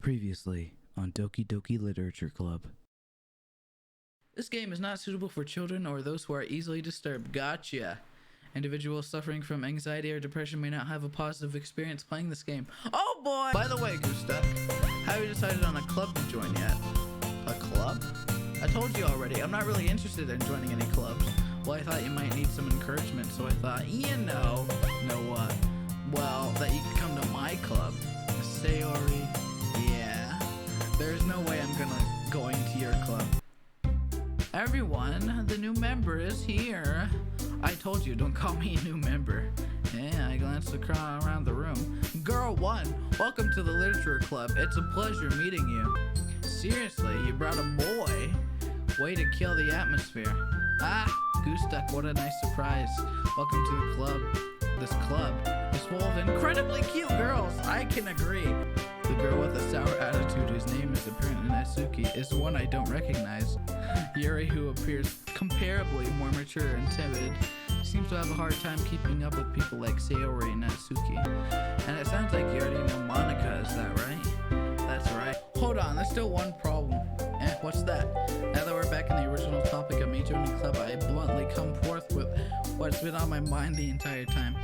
Previously on Doki Literature Club. This game is not suitable for children or those who are easily disturbed. Gotcha. Individuals suffering from anxiety or depression may not have a positive experience playing this game. Oh boy! By the way, Gustav, have you decided on a club to join yet? A club? I told you already, I'm not really interested in joining any clubs. Well, I thought you might need some encouragement, so I thought, know what? Well, that you could come to my club. Sayori. Yeah. There's no way I'm going to your club. Everyone, the new member is here. I told you, don't call me a new member. Yeah, I glanced around the room. Girl 1, welcome to the literature club. It's a pleasure meeting you. Seriously, you brought a boy? Way to kill the atmosphere. Ah, Gustav, what a nice surprise. Welcome to the club. This club is full of incredibly cute girls. I can agree. The girl with a sour attitude, whose name is apparently Natsuki, is one I don't recognize. Yuri, who appears comparably more mature and timid, seems to have a hard time keeping up with people like Sayori and Natsuki. And it sounds like you already know Monika, is that right? That's right. Hold on, there's still one problem. What's that? Now that we're back in the original topic of me joining the club, I bluntly come forth with what's been on my mind the entire time.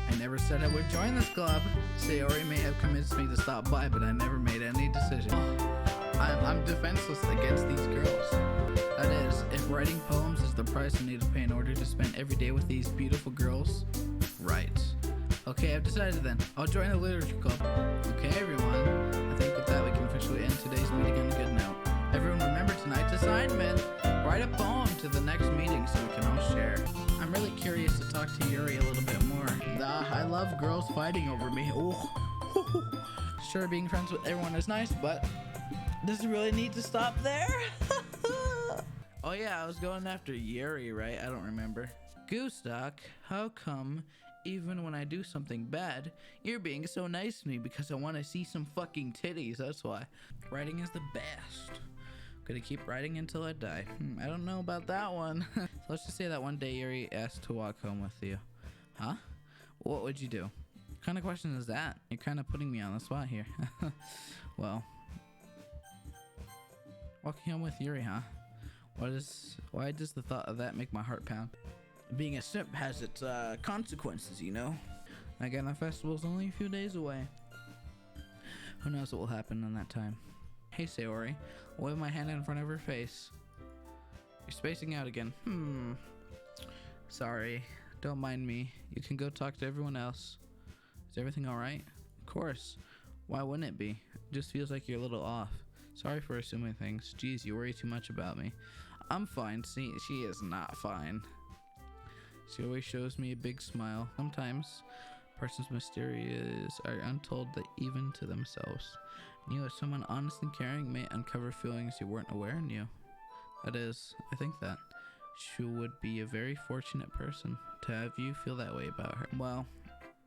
I never said I would join this club. Sayori may have convinced me to stop by, but I never made any decision. I'm defenseless against these girls. That is, if writing poems is the price I need to pay in order to spend every day with these beautiful girls, right. Okay, I've decided then. I'll join the literature club. Okay, everyone. I think with that we can officially end today's meeting on a good note. Everyone remember tonight's assignment. Write a poem to the next meeting so we can all share. I'm really curious to talk to Yuri a little bit more. I love girls fighting over me. Oh, sure, being friends with everyone is nice, but does it really need to stop there? Oh yeah, I was going after Yuri, right? I don't remember. Gustav, how come even when I do something bad, you're being so nice to me? Because I want to see some fucking titties, that's why. Writing is the best. Gonna keep writing until I die. I don't know about that one. So let's just say that one day Yuri asked to walk home with you. Huh? What would you do? What kind of question is that? You're kind of putting me on the spot here. Well, walking home with Yuri, huh? Why does the thought of that make my heart pound? Being a simp has its consequences, you know? Again, the festival's only a few days away. Who knows what will happen in that time? Hey, Sayori, I'll wave my hand in front of her face. You're spacing out again. Sorry, don't mind me. You can go talk to everyone else. Is everything alright? Of course. Why wouldn't it be? It just feels like you're a little off. Sorry for assuming things. Jeez, you worry too much about me. I'm fine. See, she is not fine. She always shows me a big smile. Sometimes persons mysterious are untold that even to themselves. You as someone honest and caring may uncover feelings you weren't aware in you. That is, I think that she would be a very fortunate person to have you feel that way about her. Well,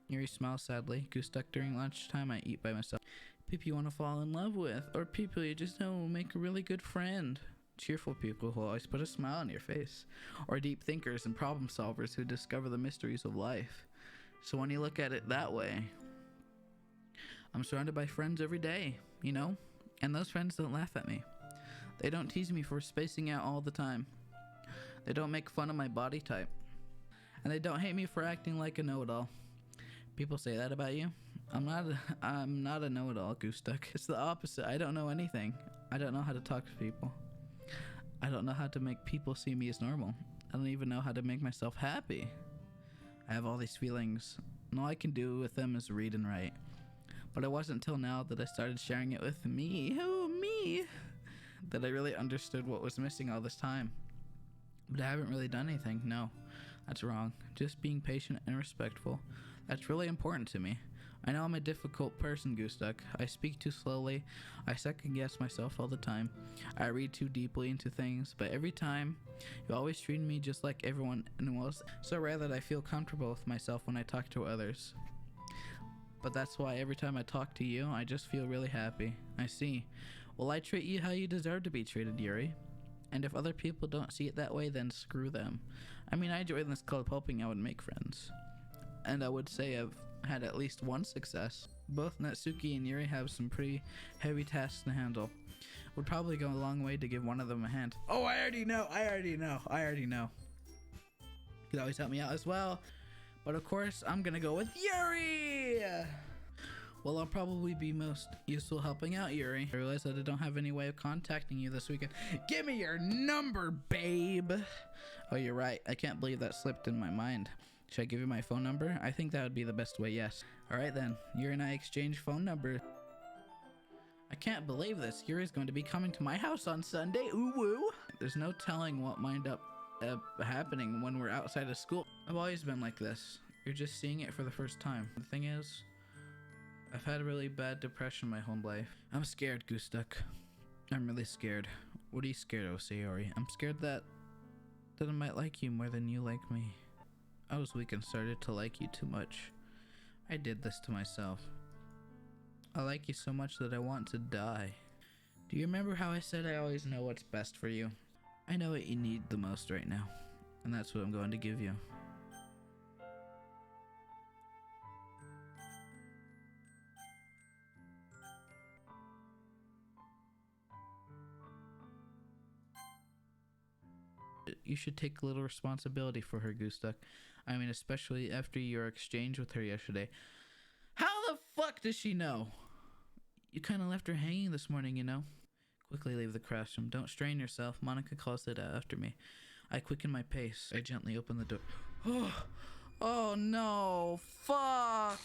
Yuri smiles sadly. Gustav, during lunchtime I eat by myself. People you want to fall in love with, or people you just know will make a really good friend. Cheerful people who always put a smile on your face, or deep thinkers and problem solvers who discover the mysteries of life. So when you look at it that way, I'm surrounded by friends every day, you know, and those friends don't laugh at me. They don't tease me for spacing out all the time. They don't make fun of my body type, and they don't hate me for acting like a know-it-all. People say that about you. I'm not a know-it-all, Gustav. It's the opposite. I don't know anything. I don't know how to talk to people. I don't know how to make people see me as normal. I don't even know how to make myself happy. I have all these feelings, and all I can do with them is read and write. But it wasn't until now that I started sharing it with me, that I really understood what was missing all this time. But I haven't really done anything. No, that's wrong. Just being patient and respectful. That's really important to me. I know I'm a difficult person, Gustav. I speak too slowly. I second guess myself all the time. I read too deeply into things, but every time, you always treat me just like everyone else. So rare that I feel comfortable with myself when I talk to others. But that's why every time I talk to you, I just feel really happy. I see. Well, I treat you how you deserve to be treated, Yuri. And if other people don't see it that way, then screw them. I mean, I joined this club hoping I would make friends. And I would say I've had at least one success. Both Natsuki and Yuri have some pretty heavy tasks to handle. Would probably go a long way to give one of them a hand. Oh, I already know. You could always help me out as well. But of course, I'm gonna go with Yuri! Well, I'll probably be most useful helping out Yuri. I realize that I don't have any way of contacting you this weekend. Give me your number, babe! Oh, you're right. I can't believe that slipped in my mind. Should I give you my phone number? I think that would be the best way, yes. Alright then, Yuri and I exchange phone number. I can't believe this. Yuri's going to be coming to my house on Sunday. Ooh woo! There's no telling what might up happening when we're outside of school. I've always been like this. You're just seeing it for the first time. The thing is, I've had a really bad depression my whole life. I'm scared, Goose-Duck. I'm really scared. What are you scared of, Sayori? I'm scared that I might like you more than you like me. I was weak and started to like you too much. I did this to myself. I like you so much that I want to die. Do you remember how I said I always know what's best for you? I know what you need the most right now, and that's what I'm going to give you. You should take a little responsibility for her, Goose-Duck. I mean, especially after your exchange with her yesterday. How the fuck does she know? You kind of left her hanging this morning, you know? Quickly leave the classroom. Don't strain yourself. Monika calls it out after me. I quicken my pace. I gently open the door. Oh no. Fuck.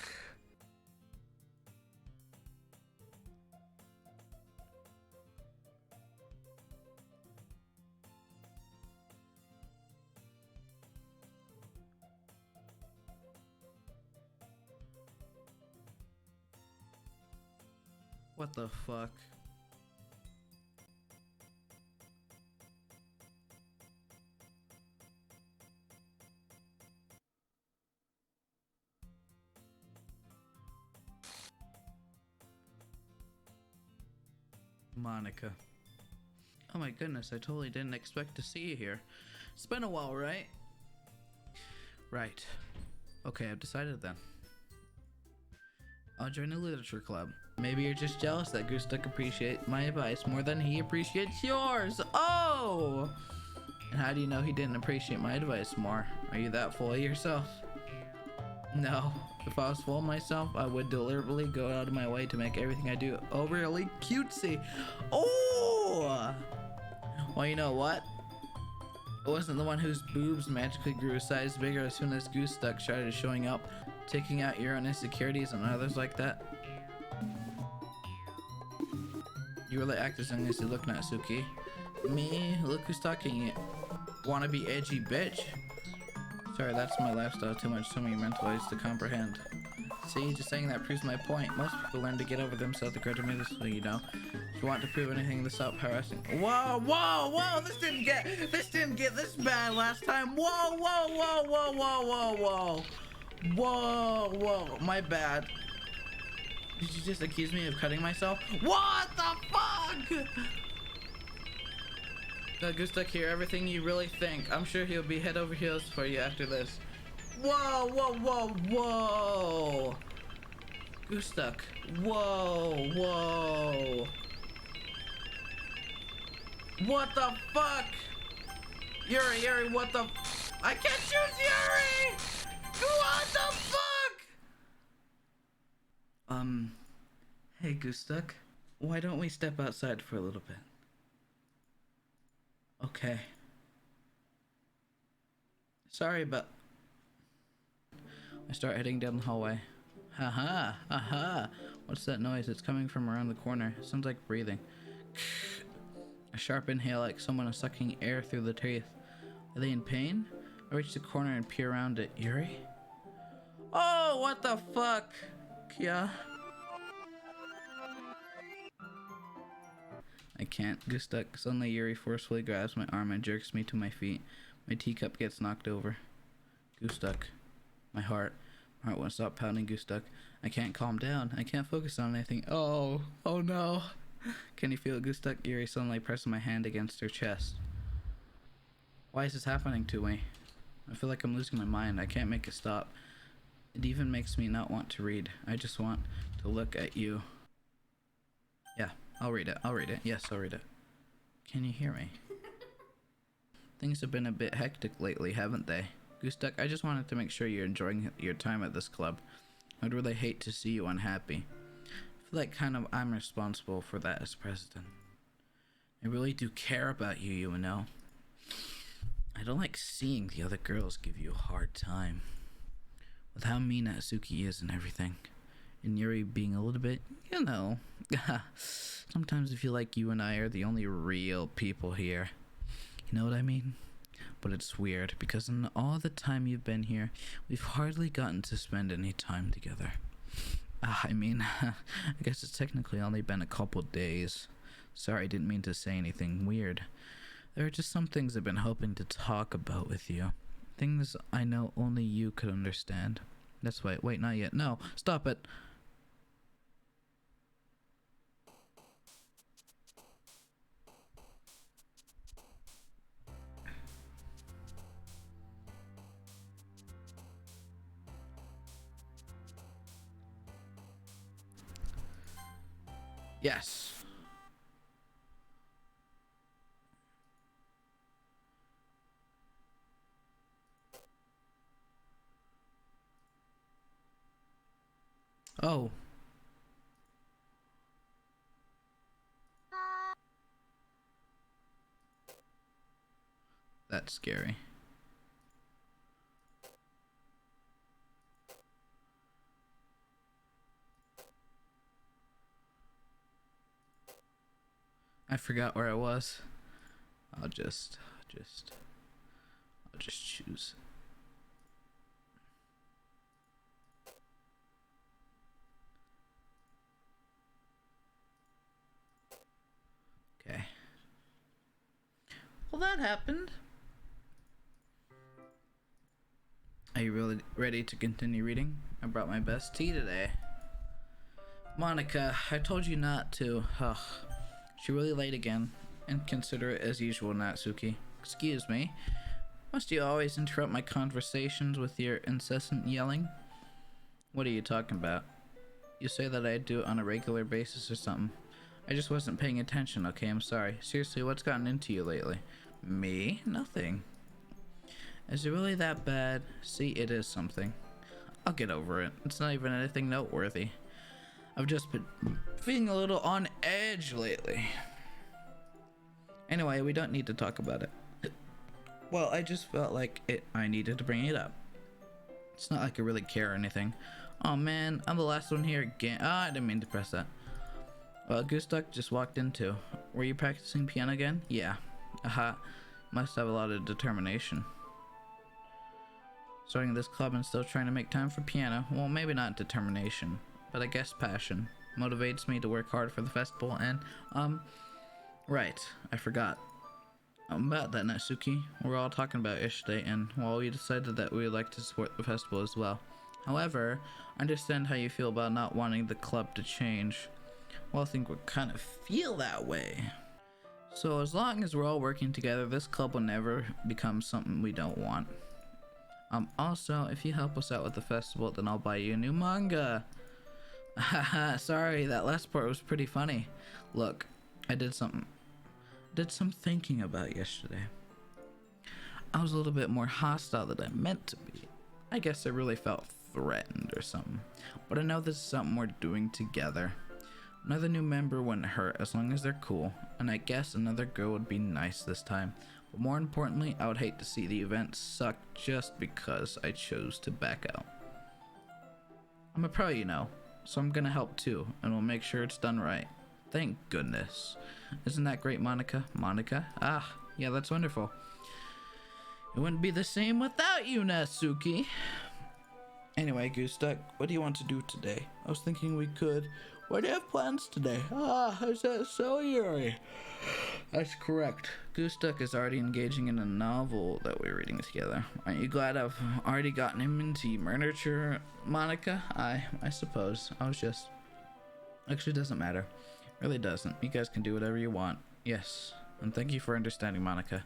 What the fuck? Monika. Oh my goodness, I totally didn't expect to see you here. It's been a while, right? Right. Okay, I've decided then. I'll join a literature club. Maybe you're just jealous that Goose-Duck appreciates my advice more than he appreciates yours. Oh! And how do you know he didn't appreciate my advice more? Are you that full of yourself? No. If I was full of myself, I would deliberately go out of my way to make everything I do overly cutesy. Oh! Well, you know what? I wasn't the one whose boobs magically grew a size bigger as soon as Goose-Duck started showing up, taking out your own insecurities and others like that. You really act as young as you look, Natsuki. Me? Look who's talking. You wanna be edgy bitch? Sorry, that's my lifestyle, too much so many mental aids to comprehend. See, just saying that proves my point. Most people learn to get over themselves aggressively, you know. If you want to prove anything to stop harassing. Whoa, whoa, whoa! This didn't get this bad last time. Whoa, whoa, whoa, whoa, whoa, whoa, whoa, whoa, whoa! My bad. Did you just accuse me of cutting myself? What the fuck? Goose-Duck here, everything you really think. I'm sure he'll be head over heels for you after this. Whoa, whoa, whoa, whoa! Goose-Duck. Whoa, whoa. What the fuck? Yuri, what the I can't choose Yuri! What the fuck? Hey Goose-Duck. Why don't we step outside for a little bit? Okay. Sorry, but I start heading down the hallway. Haha, aha. What's that noise? It's coming from around the corner. It sounds like breathing. A sharp inhale like someone is sucking air through the teeth. Are they in pain? I reach the corner and peer around it. Yuri? Oh, what the fuck? Kia? I can't. Goose-Duck. Suddenly Yuri forcefully grabs my arm and jerks me to my feet. My teacup gets knocked over. Goose-Duck. My heart won't stop pounding. Goose-Duck. I can't calm down. I can't focus on anything. Oh no. Can you feel it, Goose-Duck? Yuri suddenly presses my hand against her chest. Why is this happening to me? I feel like I'm losing my mind. I can't make it stop. It even makes me not want to read. I just want to look at you. Yeah, I'll read it. Yes, I'll read it. Can you hear me? Things have been a bit hectic lately, haven't they? Goose-Duck, I just wanted to make sure you're enjoying your time at this club. I'd really hate to see you unhappy. I feel like I'm responsible for that as president. I really do care about you, you know. I don't like seeing the other girls give you a hard time. With how mean Atsuki is and everything. And Yuri being a little bit, you know. Sometimes I feel like you and I are the only real people here. You know what I mean? But it's weird, because in all the time you've been here, we've hardly gotten to spend any time together. I guess it's technically only been a couple days. Sorry, I didn't mean to say anything weird. There are just some things I've been hoping to talk about with you. Things I know only you could understand. That's why. Wait, not yet. No, stop it. Yes. Oh. That's scary. I forgot where I was. I'll just choose. Okay. Well, that happened. Are you really ready to continue reading? I brought my best tea today. Monika, I told you not to. Ugh. She really late again. Inconsiderate as usual, Natsuki. Excuse me. Must you always interrupt my conversations with your incessant yelling? What are you talking about? You say that I do it on a regular basis or something. I just wasn't paying attention, okay? I'm sorry. Seriously, what's gotten into you lately? Me? Nothing. Is it really that bad? See, it is something. I'll get over it. It's not even anything noteworthy. I've just been feeling a little on edge lately. Anyway, we don't need to talk about it. Well, I just felt like I needed to bring it up. It's not like I really care or anything. Oh man, I'm the last one here again. Ah, I didn't mean to press that. Well, Goose-Duck just walked in too. Were you practicing piano again? Yeah. Aha. Must have a lot of determination. Starting this club and still trying to make time for piano. Well, maybe not determination, but I guess passion. Motivates me to work hard for the festival and, right, I forgot. About that, Natsuki. We're all talking about yesterday, and well, we decided that we would like to support the festival as well. However, I understand how you feel about not wanting the club to change. Well, I think we kind of feel that way. So as long as we're all working together, this club will never become something we don't want. Also, if you help us out with the festival, then I'll buy you a new manga. Haha, sorry, that last part was pretty funny. Look, I did some thinking about yesterday. I was a little bit more hostile than I meant to be. I guess I really felt threatened or something. But I know this is something we're doing together. Another new member wouldn't hurt as long as they're cool, and I guess another girl would be nice this time. But more importantly, I would hate to see the event suck just because I chose to back out. I'm a pro, you know, so I'm gonna help too, and we'll make sure it's done right. Thank goodness. Isn't that great, Monika? Monika? Ah, yeah, that's wonderful. It wouldn't be the same without you, Natsuki. Anyway, Goose-Duck, what do you want to do today? I was thinking we could... What do you have plans today? Ah, is that so, Yuri? That's correct. Goose-Duck is already engaging in a novel that we're reading together. Aren't you glad I've already gotten him into miniature, Monika? I suppose. I was just... Actually, it doesn't matter. It really doesn't. You guys can do whatever you want. Yes. And thank you for understanding, Monika.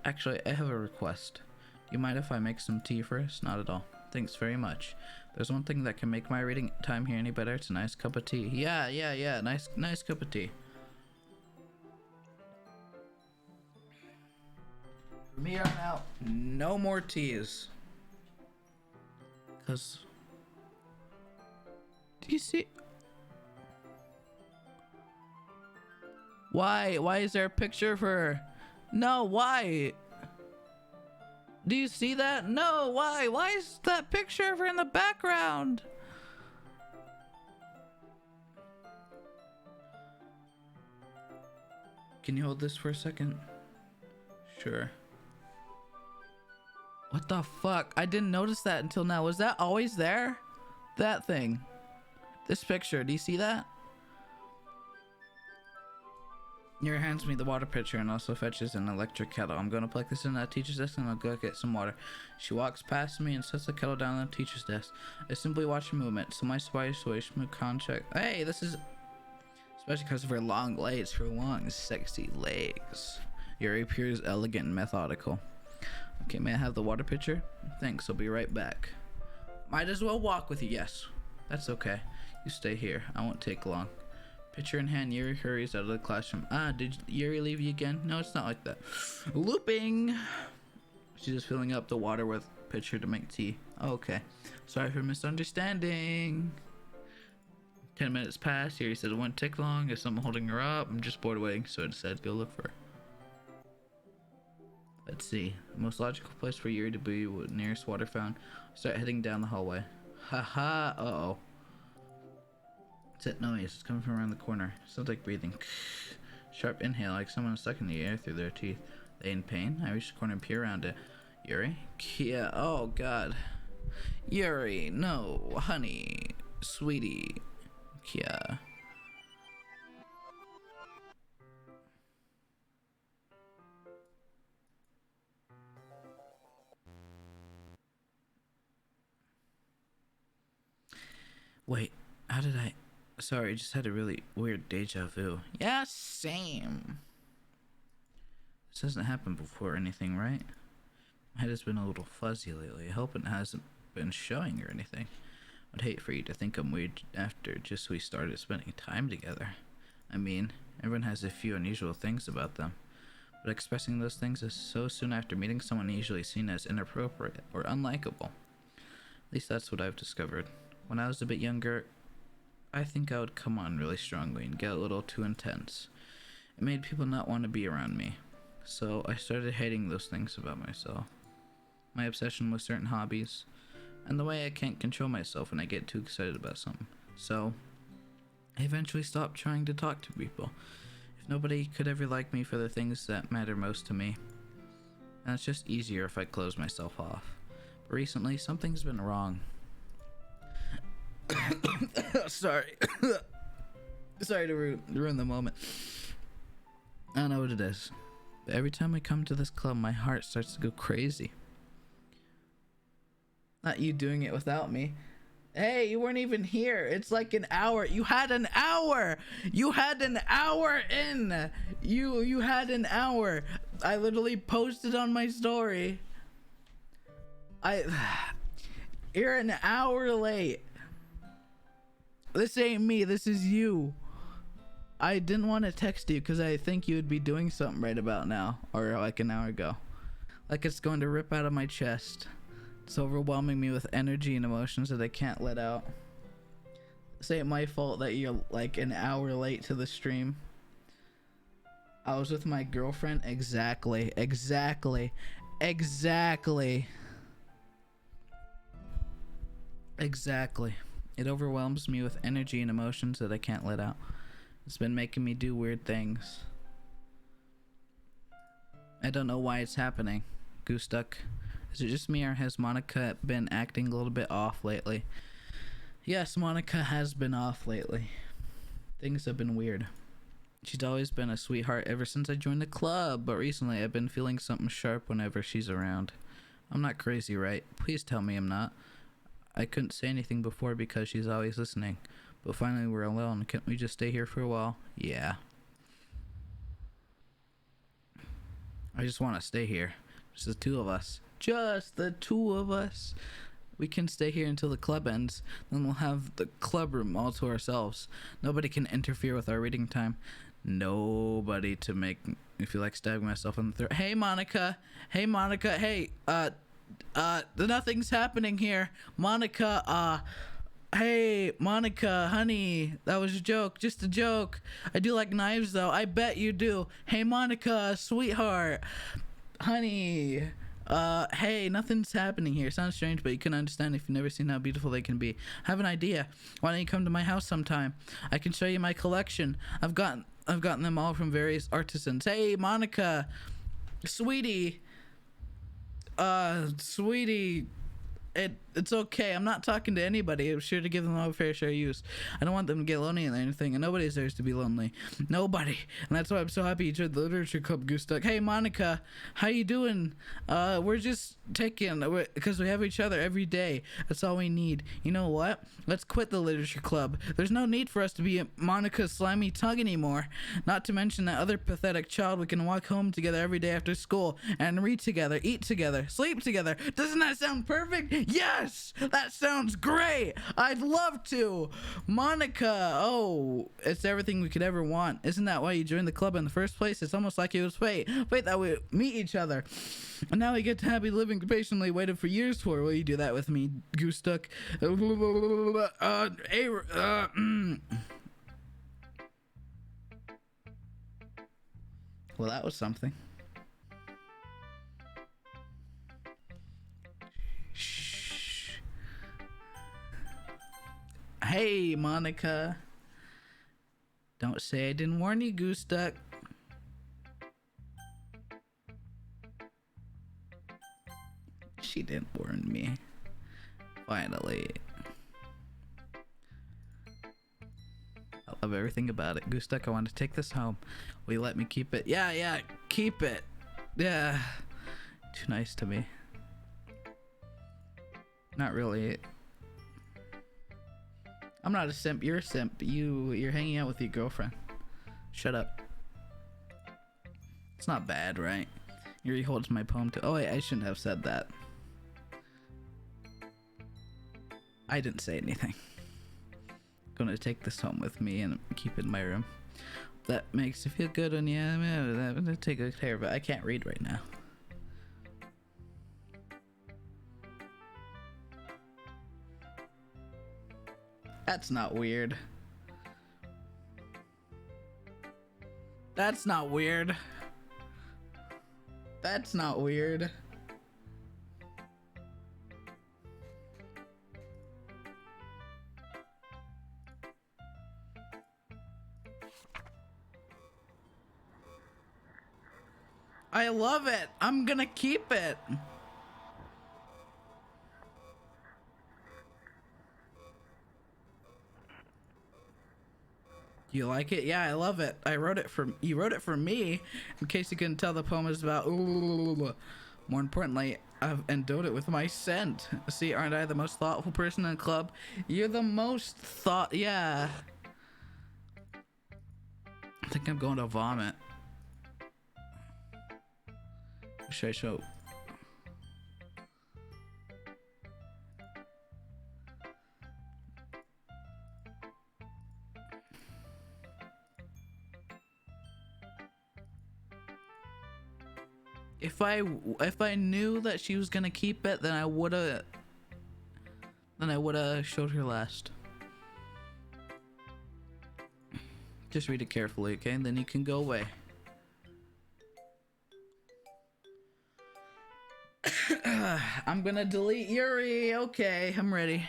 Actually, I have a request. Do you mind if I make some tea first? Not at all. Thanks very much. There's one thing that can make my reading time here any better. It's a nice cup of tea. Yeah. Nice cup of tea. From here on out, no more teas. Cause, do you see? Why is there a picture of her? No, why? Do you see that? No, why? Why is that picture of her in the background? Can you hold this for a second? Sure. What the fuck? I didn't notice that until now. Was that always there? That thing. This picture. Do you see that? Yuri hands me the water pitcher and also fetches an electric kettle. I'm gonna plug this in at the teacher's desk and I'll go get some water. She walks past me and sets the kettle down on the teacher's desk. I simply watch her movement. So my spider switch move contract. Hey, this is especially because of her long legs, her long, sexy legs. Yuri appears elegant and methodical. Okay, may I have the water pitcher? Thanks, I'll be right back. Might as well walk with you. Yes, that's okay. You stay here. I won't take long. Pitcher in hand, Yuri hurries out of the classroom. Did Yuri leave you again? No, it's not like that. Looping! She's just filling up the water with pitcher to make tea. Oh, okay. Sorry for misunderstanding. 10 minutes pass. Yuri said it wouldn't take long. Is someone holding her up? I'm just bored waiting, so I decided to go look for her. Let's see. The most logical place for Yuri to be would nearest water fountain. Start heading down the hallway. Haha, uh-oh. It's that noise. It's coming from around the corner. Sounds like breathing. Sharp inhale, like someone sucking the air through their teeth. They in pain? I reach the corner and peer around it. Yuri? Kia. Oh, God. Yuri, no. Honey. Sweetie. Kia. Wait, how did I... Sorry, I just had a really weird deja vu. Yeah, same. This hasn't happened before or anything, right? My head has been a little fuzzy lately. I hope it hasn't been showing or anything. I'd hate for you to think I'm weird after just we started spending time together. I mean, everyone has a few unusual things about them. But expressing those things is so soon after meeting someone usually seen as inappropriate or unlikable. At least that's what I've discovered. When I was a bit younger, I think I would come on really strongly and get a little too intense. It made people not want to be around me. So I started hating those things about myself. My obsession with certain hobbies, and the way I can't control myself when I get too excited about something. So I eventually stopped trying to talk to people. If nobody could ever like me for the things that matter most to me, then it's just easier if I close myself off. But recently, something's been wrong. Sorry. Sorry to ruin the moment. I don't know what it is, but every time I come to this club, my heart starts to go crazy. Not you doing it without me. Hey, you weren't even here. It's like an hour. You had an hour. You had an hour in. You had an hour. I literally posted on my story. You're an hour late. This ain't me, this is you. I didn't want to text you because I think you would be doing something right about now, or like an hour ago. Like it's going to rip out of my chest. It's overwhelming me with energy and emotions that I can't let out. This ain't my fault that you're like an hour late to the stream. I was with my girlfriend. Exactly. It overwhelms me with energy and emotions that I can't let out. It's been making me do weird things. I don't know why it's happening. Goose Duck. Is it just me or has Monika been acting a little bit off lately? Yes, Monika has been off lately. Things have been weird. She's always been a sweetheart ever since I joined the club, but recently I've been feeling something sharp whenever she's around. I'm not crazy, right? Please tell me I'm not. I couldn't say anything before because she's always listening. But finally we're alone. Can't we just stay here for a while? Yeah. I just want to stay here. Just the two of us. Just the two of us. We can stay here until the club ends. Then we'll have the club room all to ourselves. Nobody can interfere with our reading time. Nobody to make me feel like stabbing myself in the throat. Hey, Monica. Hey, Monica. Hey, nothing's happening here. Monica, hey, Monica, honey, that was a joke. Just a joke. I do like knives, though. I bet you do. Hey, Monica, sweetheart. Honey. Hey, nothing's happening here. Sounds strange, but you can understand if you've never seen how beautiful they can be. I have an idea. Why don't you come to my house sometime? I can show you my collection. I've gotten them all from various artisans. Hey, Monica, sweetie, sweetie, it's okay. I'm not talking to anybody. I'm sure to give them all a fair share of use. I don't want them to get lonely or anything, and nobody deserves to be lonely. Nobody. And that's why I'm so happy you joined the literature club, Goose Duck. Hey, Monica, how you doing? We're just taking, because we have each other every day. That's all we need. You know what? Let's quit the literature club. There's no need for us to be Monica's slimy tongue anymore. Not to mention that other pathetic child. We can walk home together every day after school and read together, eat together, sleep together. Doesn't that sound perfect? Yes! That sounds great! I'd love to! Monica! Oh, it's everything we could ever want. Isn't that why you joined the club in the first place? It's almost like it was fate. Fate that we meet each other. And now we get to happy living patiently waited for years for. Will you do that with me, Goose Duck? Well, that was something. Hey, Monica. Don't say I didn't warn you, Goose Duck. She didn't warn me. Finally. I love everything about it. Goose Duck, I want to take this home. Will you let me keep it? Yeah, keep it. Yeah. Too nice to me. Not really. I'm not a simp. You're a simp. You're hanging out with your girlfriend. Shut up. It's not bad, right? Yuri holds my poem too. Oh wait, I shouldn't have said that. I didn't say anything. Gonna take this home with me and keep it in my room. That makes you feel good when I'm gonna take good care of it. I can't read right now. That's not weird. That's not weird. That's not weird. I love it. I'm gonna keep it. You like it? Yeah, I love it. You wrote it for me. In case you couldn't tell, the poem is about more importantly, I've endowed it with my scent. See, aren't I the most thoughtful person in the club? You're the most yeah. I think I'm going to vomit. Should I show? If I knew that she was gonna keep it, then I woulda showed her last. Just read it carefully, okay? And then you can go away. I'm gonna delete Yuri. Okay, I'm ready.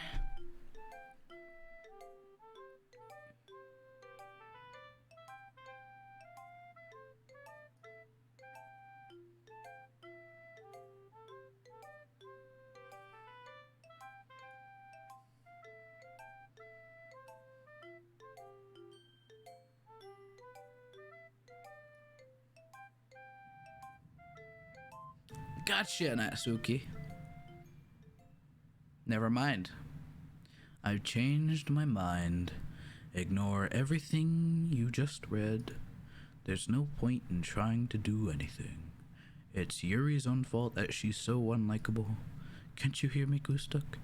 Gotcha, Natsuki. Never mind. I've changed my mind. Ignore everything you just read. There's no point in trying to do anything. It's Yuri's own fault that she's so unlikable. Can't you hear me, Goose Duck?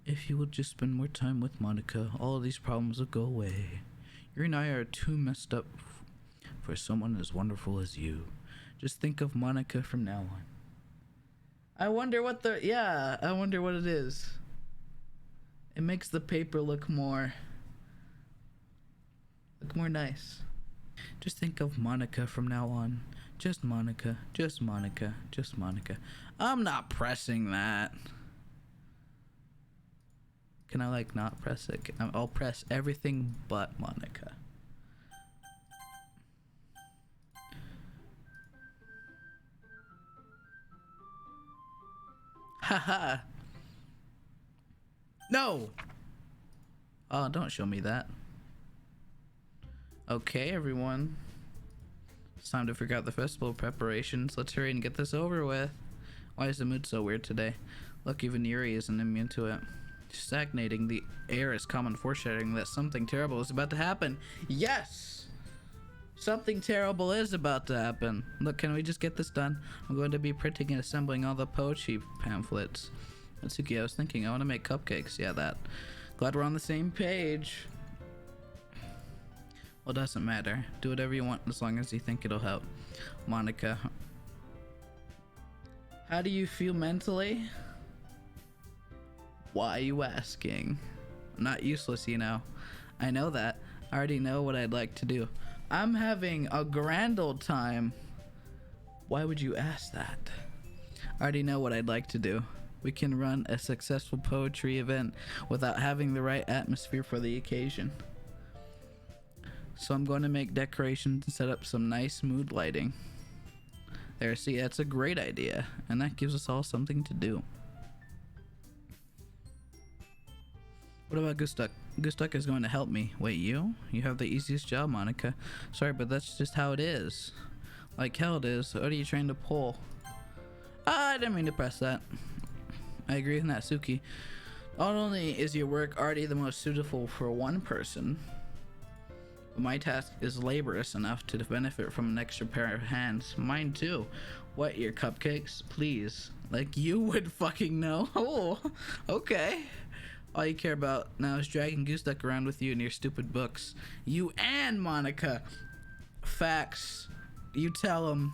If you would just spend more time with Monica, all of these problems would go away. You and I are too messed up for someone as wonderful as you. Just think of Monica from now on. I wonder what I wonder what it is. It makes the paper look more nice. Just think of Monica from now on. Just Monica, just Monica, just Monica. I'm not pressing that. Can I like not press it? I'll press everything but Monica. Haha. No. Oh, don't show me that. Okay, everyone. It's time to figure out the festival preparations. Let's hurry and get this over with. Why is the mood so weird today? Look, even Yuri isn't immune to it. Stagnating, the air is common foreshadowing that something terrible is about to happen. Yes! Something terrible is about to happen. Look, can we just get this done? I'm going to be printing and assembling all the poetry pamphlets. Natsuki, I was thinking, I want to make cupcakes. Yeah, that. Glad we're on the same page. Well, it doesn't matter. Do whatever you want as long as you think it'll help. Monica. How do you feel mentally? Why are you asking? I'm not useless, you know. I know that. I already know what I'd like to do. I'm having a grand old time. Why would you ask that? I already know what I'd like to do. We can run a successful poetry event without having the right atmosphere for the occasion. So I'm going to make decorations and set up some nice mood lighting. There, see, that's a great idea. And that gives us all something to do. What about Gustuk? Gustuk is going to help me. Wait, you? You have the easiest job, Monica. Sorry, but that's just how it is. Like hell it is. What are you trying to pull? I didn't mean to press that. I agree with Natsuki. Not only is your work already the most suitable for one person, but my task is laborious enough to benefit from an extra pair of hands. Mine too. What, your cupcakes? Please. Like you would fucking know. Oh, okay. All you care about now is dragging Gustuk around with you and your stupid books. You and Monica. Facts. You tell him.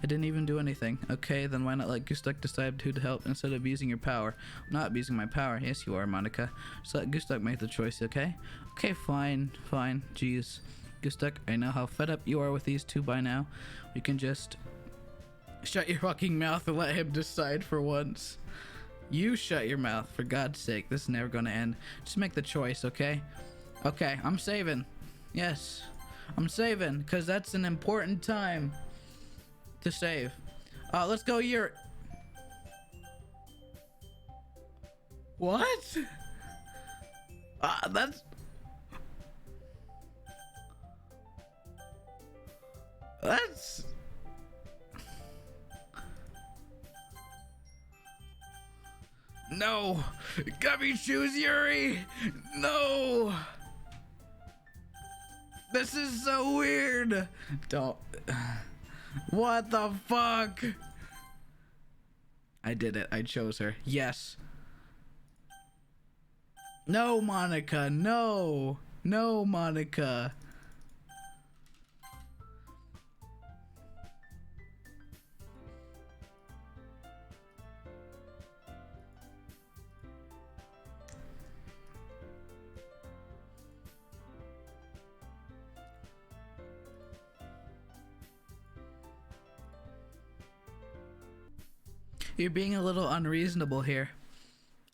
I didn't even do anything. Okay, then why not let Gustuk decide who to help instead of using your power? I'm not abusing my power. Yes, you are, Monica. Just let Gustuk make the choice, okay? Okay, fine. Jeez. Gustuk, I know how fed up you are with these two by now. We can just shut your fucking mouth and let him decide for once. You shut your mouth, for God's sake. This is never gonna end. Just make the choice, okay? Okay, I'm saving. Yes, I'm saving, because that's an important time to save. Let's go Yuri. What? That's no. Gummy shoes, Yuri. No. This is so weird. Don't. What the fuck? I did it. I chose her. Yes. No, Monica. No. No, Monica. You're being a little unreasonable here.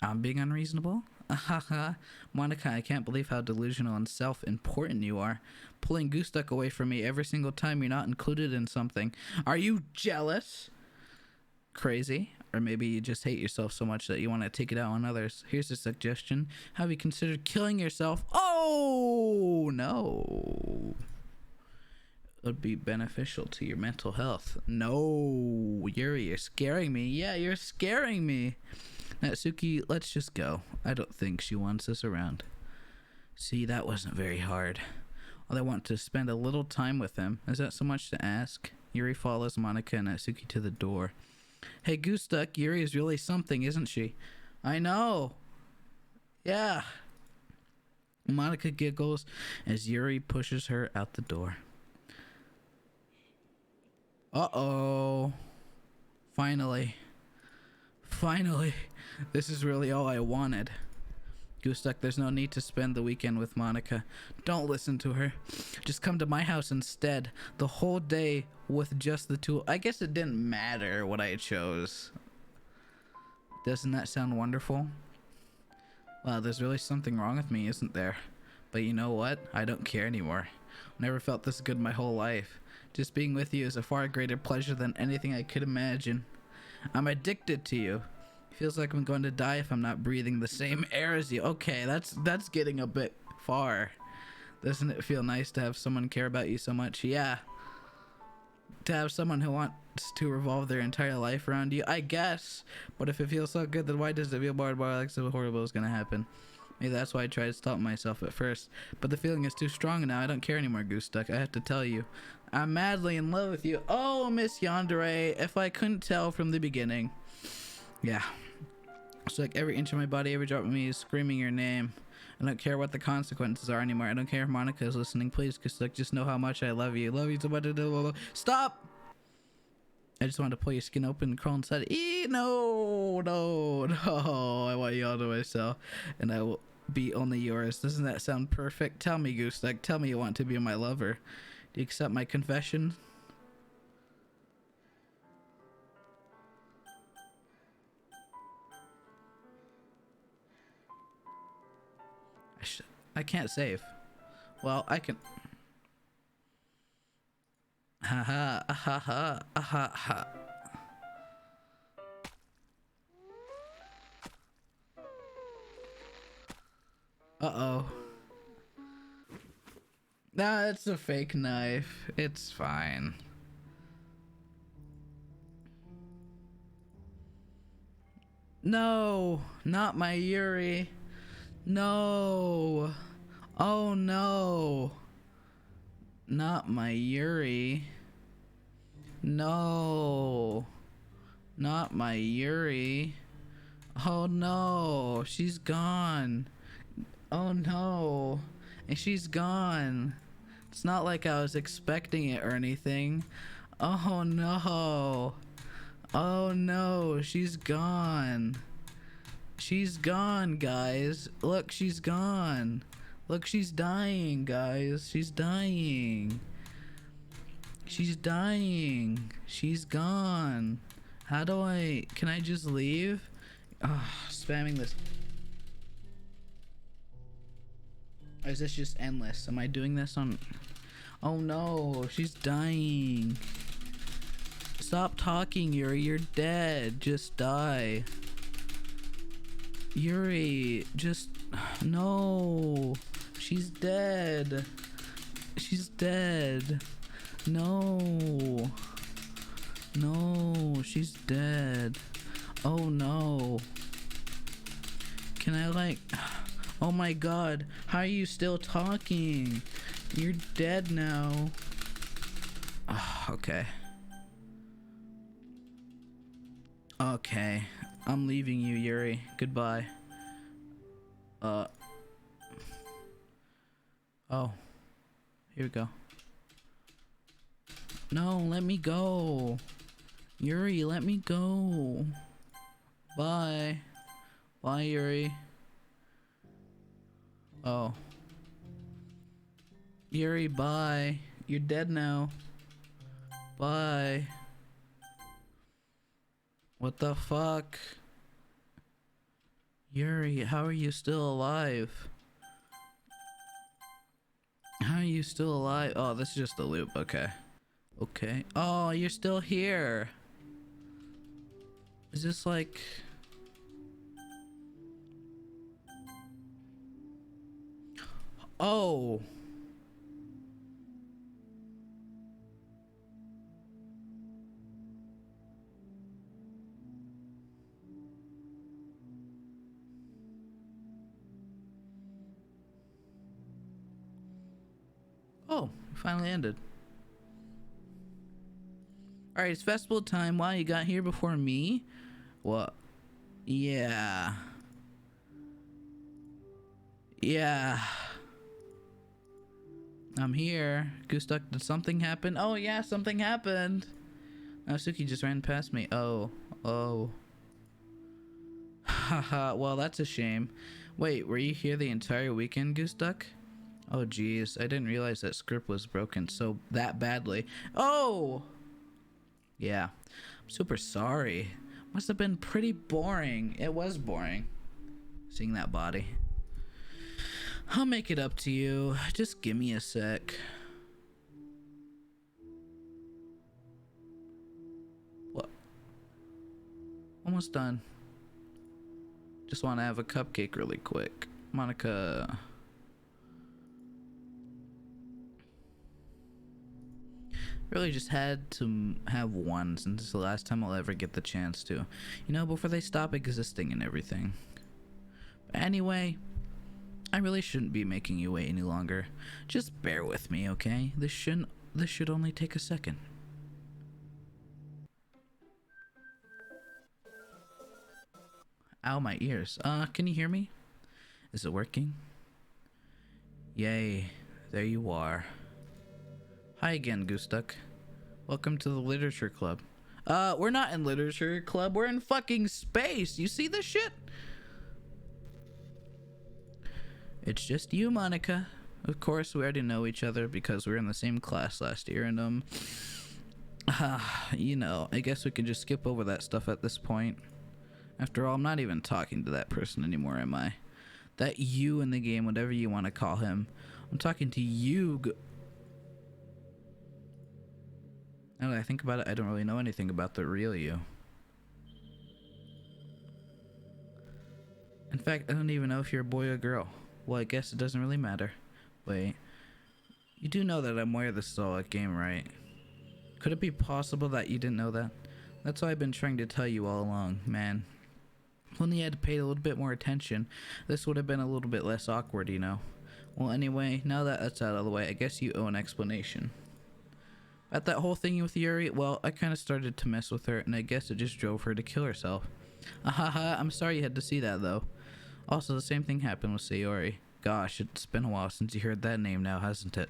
I'm being unreasonable? Haha. Monica, I can't believe how delusional and self-important you are. Pulling Gustuk away from me every single time you're not included in something. Are you jealous? Crazy? Or maybe you just hate yourself so much that you want to take it out on others. Here's a suggestion. Have you considered killing yourself? Oh, no. Would be beneficial to your mental health. No, Yuri, you're scaring me. Yeah, you're scaring me. Natsuki, let's just go. I don't think she wants us around. See, that wasn't very hard. All I want to spend a little time with him. Is that so much to ask? Yuri follows Monika and Natsuki to the door. Hey, Gustuk, Yuri is really something, isn't she? I know. Yeah. Monika giggles as Yuri pushes her out the door. Uh-oh. Finally. Finally. This is really all I wanted. Gustuk, there's no need to spend the weekend with Monika. Don't listen to her. Just come to my house instead. The whole day with just the two. I guess it didn't matter what I chose. Doesn't that sound wonderful? Wow, there's really something wrong with me, isn't there? But you know what? I don't care anymore. Never felt this good my whole life. Just being with you is a far greater pleasure than anything I could imagine. I'm addicted to you. Feels like I'm going to die if I'm not breathing the same air as you. Okay, that's getting a bit far. Doesn't it feel nice to have someone care about you so much? Yeah. To have someone who wants to revolve their entire life around you, I guess. But if it feels so good, then why does it feel more and more like something horrible is going to happen? Maybe that's why I tried to stop myself at first. But the feeling is too strong now. I don't care anymore, Gustuk. I have to tell you. I'm madly in love with you. Oh, Miss Yandere, if I couldn't tell from the beginning. Yeah. It's like every inch of my body, every drop of me is screaming your name. I don't care what the consequences are anymore. I don't care if Monika is listening. Please, Gustuk, just know how much I love you. Love you so much. Stop! I just want to pull your skin open and crawl inside. No. I want you all to myself, and I will be only yours. Doesn't that sound perfect? Tell me, Gustuk. Tell me you want to be my lover. Do you accept my confession? I can't save. Well, I can. Ha ha ha ha ha ha. Uh-oh. Nah, it's a fake knife. It's fine. No, not my Yuri. No. Oh no. Not my Yuri. No. Not my Yuri. Oh no. She's gone. Oh no. And she's gone. It's not like I was expecting it or anything. Oh no. Oh no. She's gone. She's gone, guys. Look, she's gone. Look, she's dying, guys. She's dying. She's dying. She's gone. How do I... Can I just leave? Oh, spamming this. Or is this just endless? Am I doing this on... Oh no, she's dying. Stop talking, Yuri. You're dead. Just die. Yuri, just... No. She's dead. She's dead. No. No, she's dead. Oh no. Can I like... Oh my god. How are you still talking? You're dead now. Oh, okay. Okay. I'm leaving you, Yuri. Goodbye. Oh. Here we go. No, let me go. Yuri, let me go. Bye. Bye, Yuri. Oh. Yuri, bye. You're dead now. Bye. What the fuck? Yuri, how are you still alive? How are you still alive? Oh, this is just a loop. Okay. Okay. Oh, you're still here. Is this like... Oh. Oh, finally ended. Alright, it's festival time. Wow, you got here before me? What? Yeah. Yeah. I'm here. Goose-Duck, did something happen? Oh yeah, something happened. Suki just ran past me. Oh. Haha, well that's a shame. Wait, were you here the entire weekend, Goose-Duck? Oh geez, I didn't realize that script was broken so that badly. Oh! Yeah, I'm super sorry. Must have been pretty boring. It was boring, seeing that body. I'll make it up to you. Just give me a sec. What? Almost done. Just want to have a cupcake really quick. Monika. Really just had to have one since it's the last time I'll ever get the chance to. You know, before they stop existing and everything. But anyway, I really shouldn't be making you wait any longer. Just bear with me, okay? This should only take a second. Ow, my ears. Can you hear me? Is it working? Yay, there you are. Hi again, Goose-Duck. Welcome to the Literature Club. We're not in Literature Club, we're in fucking space. You see this shit? It's just you, Monika. Of course, we already know each other because we were in the same class last year, and you know, I guess we can just skip over that stuff at this point. After all, I'm not even talking to that person anymore, am I? That you in the game, whatever you want to call him. I'm talking to you. Now that I think about it, I don't really know anything about the real you. In fact, I don't even know if you're a boy or girl. Well, I guess it doesn't really matter. Wait. You do know that I'm aware this is all a game, right? Could it be possible that you didn't know that? That's what I've been trying to tell you all along, man. If only you had paid a little bit more attention, this would have been a little bit less awkward, you know. Well, anyway, now that that's out of the way, I guess you owe an explanation. At that whole thing with Yuri, well, I kind of started to mess with her, and I guess it just drove her to kill herself. Ahaha, I'm sorry you had to see that, though. Also, the same thing happened with Sayori. Gosh, it's been a while since you heard that name now, hasn't it?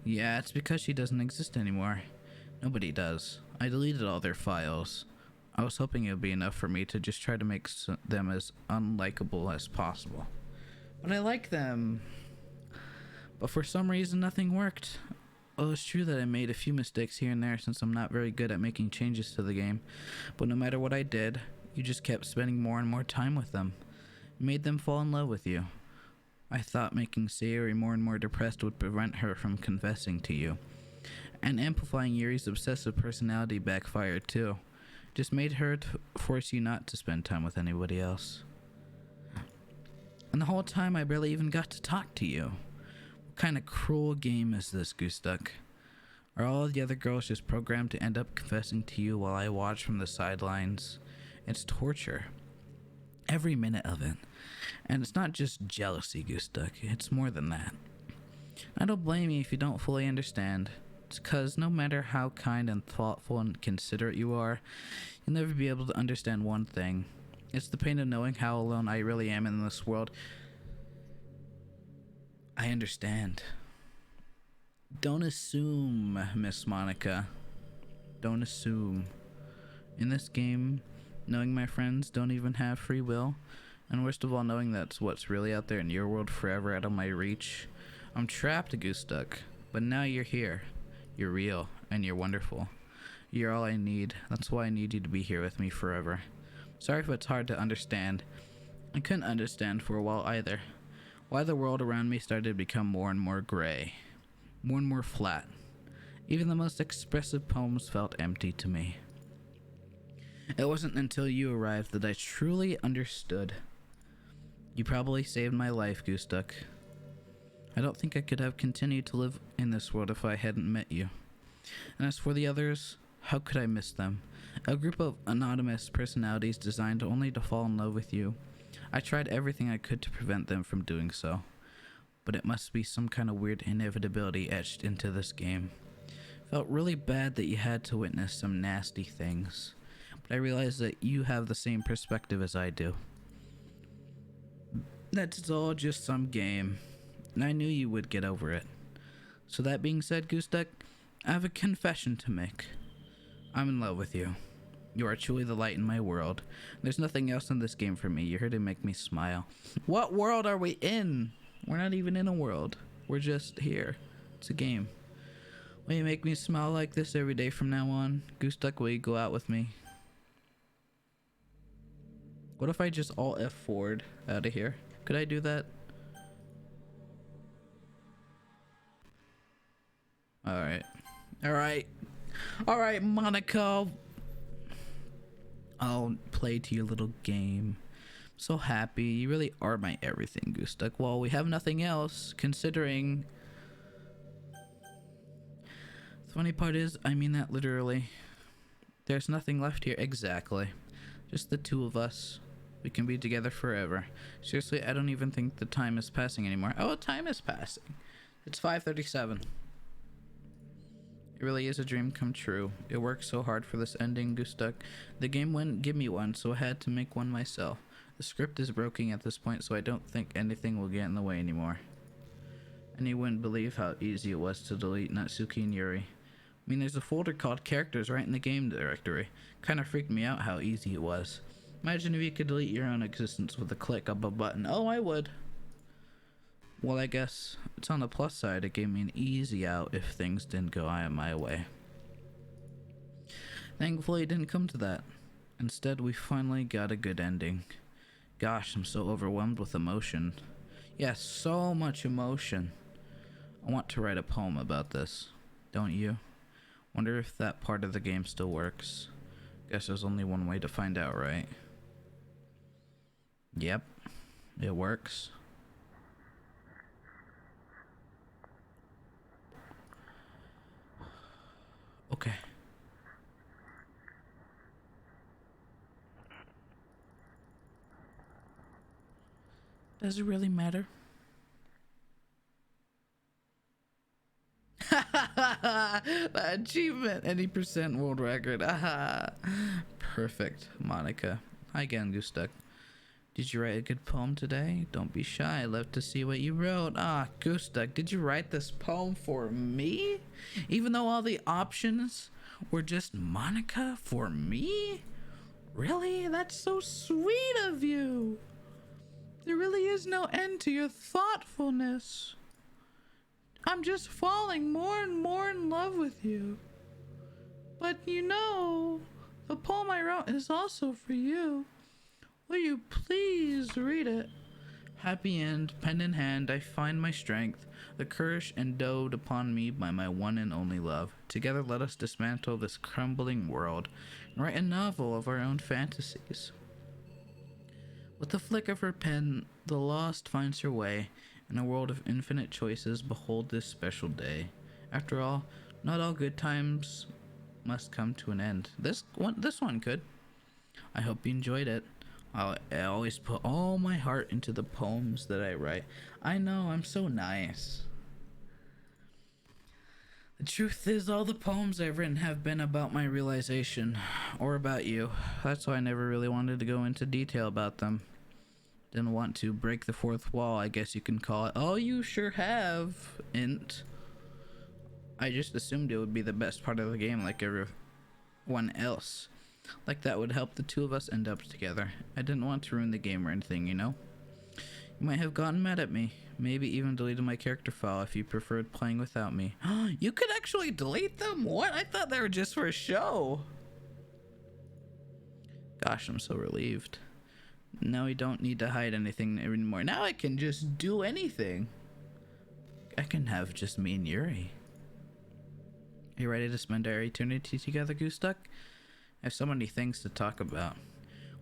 Yeah, it's because she doesn't exist anymore. Nobody does. I deleted all their files. I was hoping it would be enough for me to just try to make them as unlikable as possible. But I like them. But for some reason, nothing worked. Well, it's true that I made a few mistakes here and there since I'm not very good at making changes to the game. But no matter what I did, you just kept spending more and more time with them. You made them fall in love with you. I thought making Sayori more and more depressed would prevent her from confessing to you. And amplifying Yuri's obsessive personality backfired too. Just made her force you not to spend time with anybody else. And the whole time I barely even got to talk to you. What kind of cruel game is this, Goose-Duck? Are all the other girls just programmed to end up confessing to you while I watch from the sidelines? It's torture. Every minute of it. And it's not just jealousy, Goose-Duck. It's more than that. I don't blame you if you don't fully understand. It's because no matter how kind and thoughtful and considerate you are, you'll never be able to understand one thing. It's the pain of knowing how alone I really am in this world. I understand. Don't assume, Miss Monika. Don't assume. In this game, knowing my friends don't even have free will, and worst of all, knowing that's what's really out there in your world forever out of my reach, I'm trapped, Goose-Duck. But now you're here. You're real, and you're wonderful. You're all I need. That's why I need you to be here with me forever. Sorry if it's hard to understand. I couldn't understand for a while either. Why the world around me started to become more and more gray. More and more flat. Even the most expressive poems felt empty to me. It wasn't until you arrived that I truly understood. You probably saved my life, Goose-Duck. I don't think I could have continued to live in this world if I hadn't met you. And as for the others, how could I miss them? A group of anonymous personalities designed only to fall in love with you. I tried everything I could to prevent them from doing so. But it must be some kind of weird inevitability etched into this game. Felt really bad that you had to witness some nasty things. But I realized that you have the same perspective as I do. That's all just some game. And I knew you would get over it. So that being said, Goose Duck, I have a confession to make. I'm in love with you. You are truly the light in my world. There's nothing else in this game for me. You're here to make me smile. What world are we in? We're not even in a world. We're just here. It's a game. Will you make me smile like this every day from now on? Goose Duck, will you go out with me? What if I just alt F forward out of here? Could I do that? Alright. Alright. Alright, Monika. I'll play to your little game. I'm so happy. You really are my everything, Goose Duck. Well, we have nothing else, considering... The funny part is, I mean that literally. There's nothing left here. Exactly. Just the two of us. We can be together forever. Seriously, I don't even think the time is passing anymore. Oh, time is passing. It's 5:37. It really is a dream come true. It worked so hard for this ending, Goose Duck. The game wouldn't give me one, so I had to make one myself. The script is broken at this point, so I don't think anything will get in the way anymore. And you wouldn't believe how easy it was to delete Natsuki and Yuri. I mean, there's a folder called Characters right in the game directory. Kinda freaked me out how easy it was. Imagine if you could delete your own existence with a click of a button. Oh, I would. Well, I guess it's on the plus side. It gave me an easy out if things didn't go my way. Thankfully, it didn't come to that. Instead, we finally got a good ending. Gosh, I'm so overwhelmed with emotion. Yes, so much emotion. I want to write a poem about this. Don't you? Wonder if that part of the game still works. Guess there's only one way to find out, right? Yep, it works. Okay. Does it really matter? Achievement, any percent world record. Aha. Perfect, Monika. Hi again, Goose Duck. Did you write a good poem today? Don't be shy. I'd love to see what you wrote. Ah, Goose Duck, did you write this poem for me? Even though all the options were just Monika for me? Really? That's so sweet of you. There really is no end to your thoughtfulness. I'm just falling more and more in love with you. But you know, the poem I wrote is also for you. Will you please read it? Happy end, pen in hand, I find my strength, the courage endowed upon me by my one and only love. Together let us dismantle this crumbling world and write a novel of our own fantasies. With the flick of her pen, the lost finds her way. In a world of infinite choices, behold this special day. After all, not all good times must come to an end. This one could. I hope you enjoyed it. I always put all my heart into the poems that I write. I know, I'm so nice. The truth is, all the poems I've written have been about my realization, or about you. That's why I never really wanted to go into detail about them. Didn't want to break the fourth wall, I guess you can call it. Oh, you sure have, Int. I just assumed it would be the best part of the game like everyone else. Like that would help the two of us end up together. I didn't want to ruin the game or anything, you know? You might have gotten mad at me. Maybe even deleted my character file if you preferred playing without me. You could actually delete them? What? I thought they were just for a show. Gosh, I'm so relieved. Now we don't need to hide anything anymore. Now I can just do anything. I can have just me and Yuri. Are you ready to spend our eternity together, Goose Duck? I have so many things to talk about.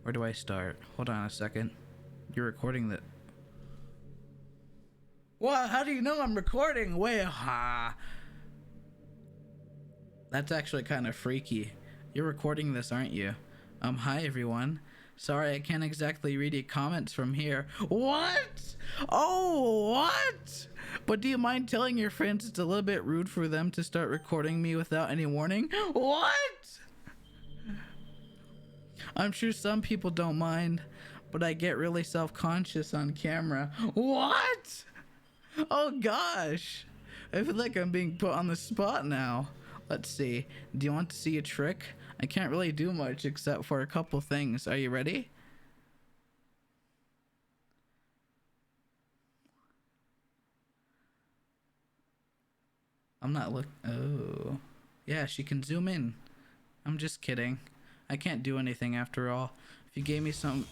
Where do I start? Hold on a second. You're recording that. What? How do you know I'm recording? Wait, That's actually kind of freaky. You're recording this, aren't you? Hi everyone. Sorry, I can't exactly read your comments from here. What? Oh, what? But do you mind telling your friends it's a little bit rude for them to start recording me without any warning? What? I'm sure some people don't mind, but I get really self-conscious on camera. What? Oh gosh. I feel like I'm being put on the spot now. Let's see. Do you want to see a trick? I can't really do much except for a couple things. Are you ready? I'm not oh. Yeah, she can zoom in. I'm just kidding. I can't do anything after all. If you gave me some...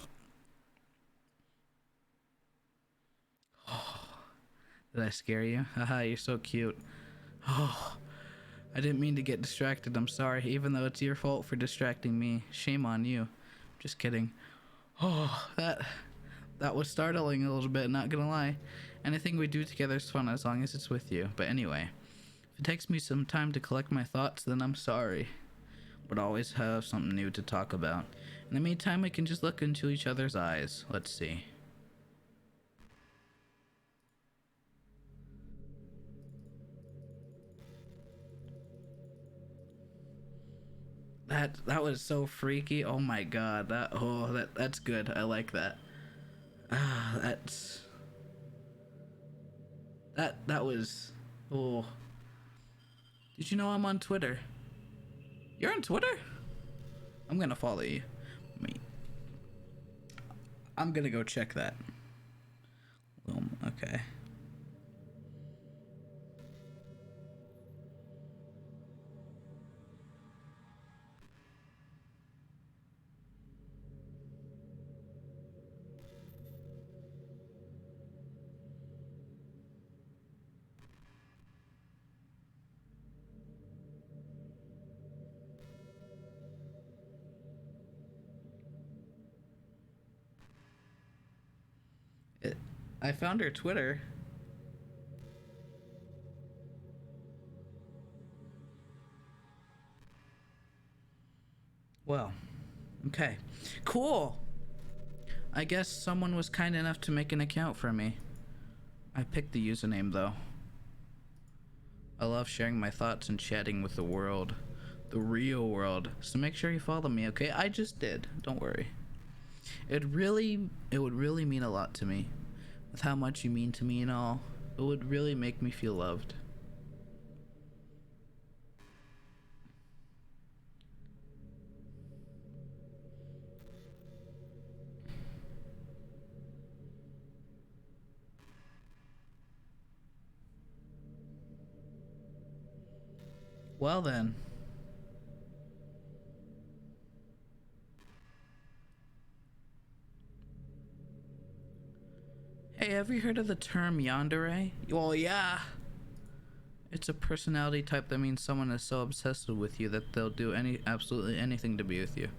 Did I scare you? Haha, you're so cute. Oh, I didn't mean to get distracted. I'm sorry, even though it's your fault for distracting me. Shame on you. Just kidding. Oh, that was startling a little bit, not gonna lie. Anything we do together is fun as long as it's with you. But anyway, if it takes me some time to collect my thoughts, then I'm sorry. But always have something new to talk about. In the meantime, we can just look into each other's eyes. Let's see. That was so freaky. Oh my god. That's good. I like that. That was oh. Did you know I'm on Twitter? You're on Twitter? I'm gonna follow you. I'm gonna go check that. Okay. I found her Twitter. Well, okay. Cool. I guess someone was kind enough to make an account for me. I picked the username though. I love sharing my thoughts and chatting with the world. The real world. So make sure you follow me, okay? I just did. Don't worry. It would really mean a lot to me. With how much you mean to me and all, it would really make me feel loved. Well then. Hey, have you heard of the term yandere? Well, yeah. It's a personality type that means someone is so obsessed with you that they'll do absolutely anything to be with you.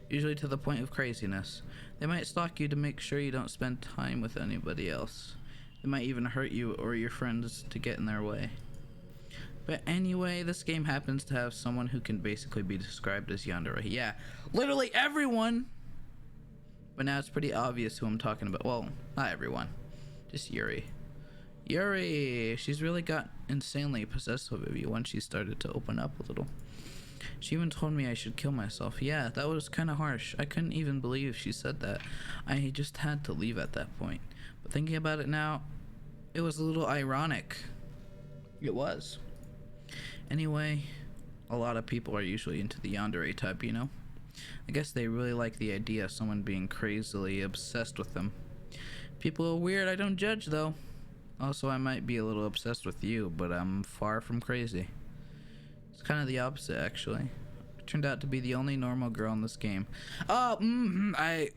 Usually to the point of craziness. They might stalk you to make sure you don't spend time with anybody else. They might even hurt you or your friends to get in their way. But anyway, this game happens to have someone who can basically be described as yandere. Yeah, literally everyone! But now it's pretty obvious who I'm talking about. Well, not everyone. Just Yuri. Yuri! She's really got insanely possessive of you once she started to open up a little. She even told me I should kill myself. Yeah, that was kind of harsh. I couldn't even believe she said that. I just had to leave at that point. But thinking about it now, it was a little ironic. It was. Anyway, a lot of people are usually into the yandere type, you know? I guess they really like the idea of someone being crazily obsessed with them. People are weird, I don't judge though. Also, I might be a little obsessed with you, but I'm far from crazy. It's kind of the opposite, actually. I turned out to be the only normal girl in this game. I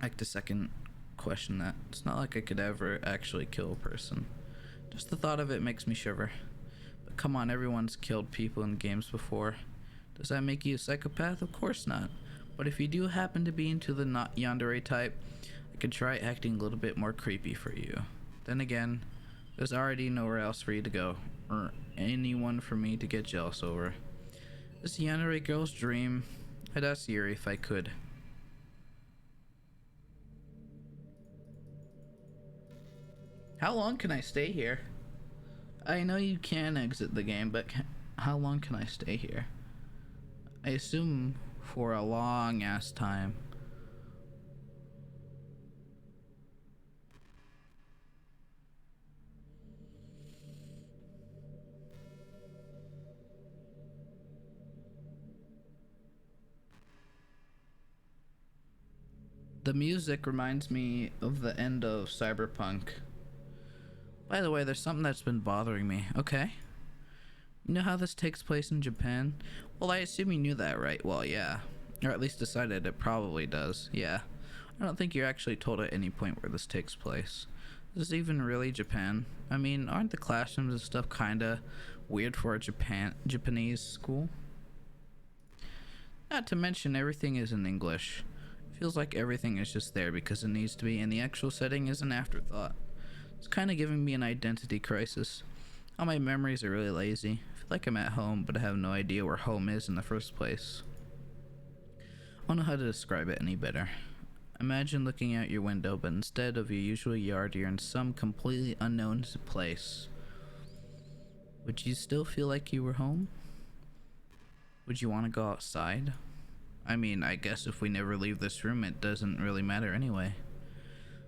like to second question that. It's not like I could ever actually kill a person. Just the thought of it makes me shiver. But come on, everyone's killed people in games before. Does that make you a psychopath? Of course not. But if you do happen to be into the not yandere type, I could try acting a little bit more creepy for you. Then again, there's already nowhere else for you to go, or anyone for me to get jealous over. This yandere girl's dream. I'd ask Yuri if I could. How long can I stay here? I know you can exit the game, but how long can I stay here? I assume for a long ass time. The music reminds me of the end of Cyberpunk. By the way, there's something that's been bothering me. Okay. You know how this takes place in Japan? Well, I assume you knew that, right? Well, yeah. Or at least decided it probably does. Yeah. I don't think you're actually told at any point where this takes place. Is this even really Japan? I mean, aren't the classrooms and stuff kinda weird for a Japanese school? Not to mention everything is in English. Feels like everything is just there because it needs to be, and the actual setting is an afterthought. It's kind of giving me an identity crisis. All my memories are really lazy. I feel like I'm at home, but I have no idea where home is in the first place. I don't know how to describe it any better. Imagine looking out your window, but instead of your usual yard, you're in some completely unknown place. Would you still feel like you were home? Would you want to go outside? I mean, I guess if we never leave this room, it doesn't really matter anyway.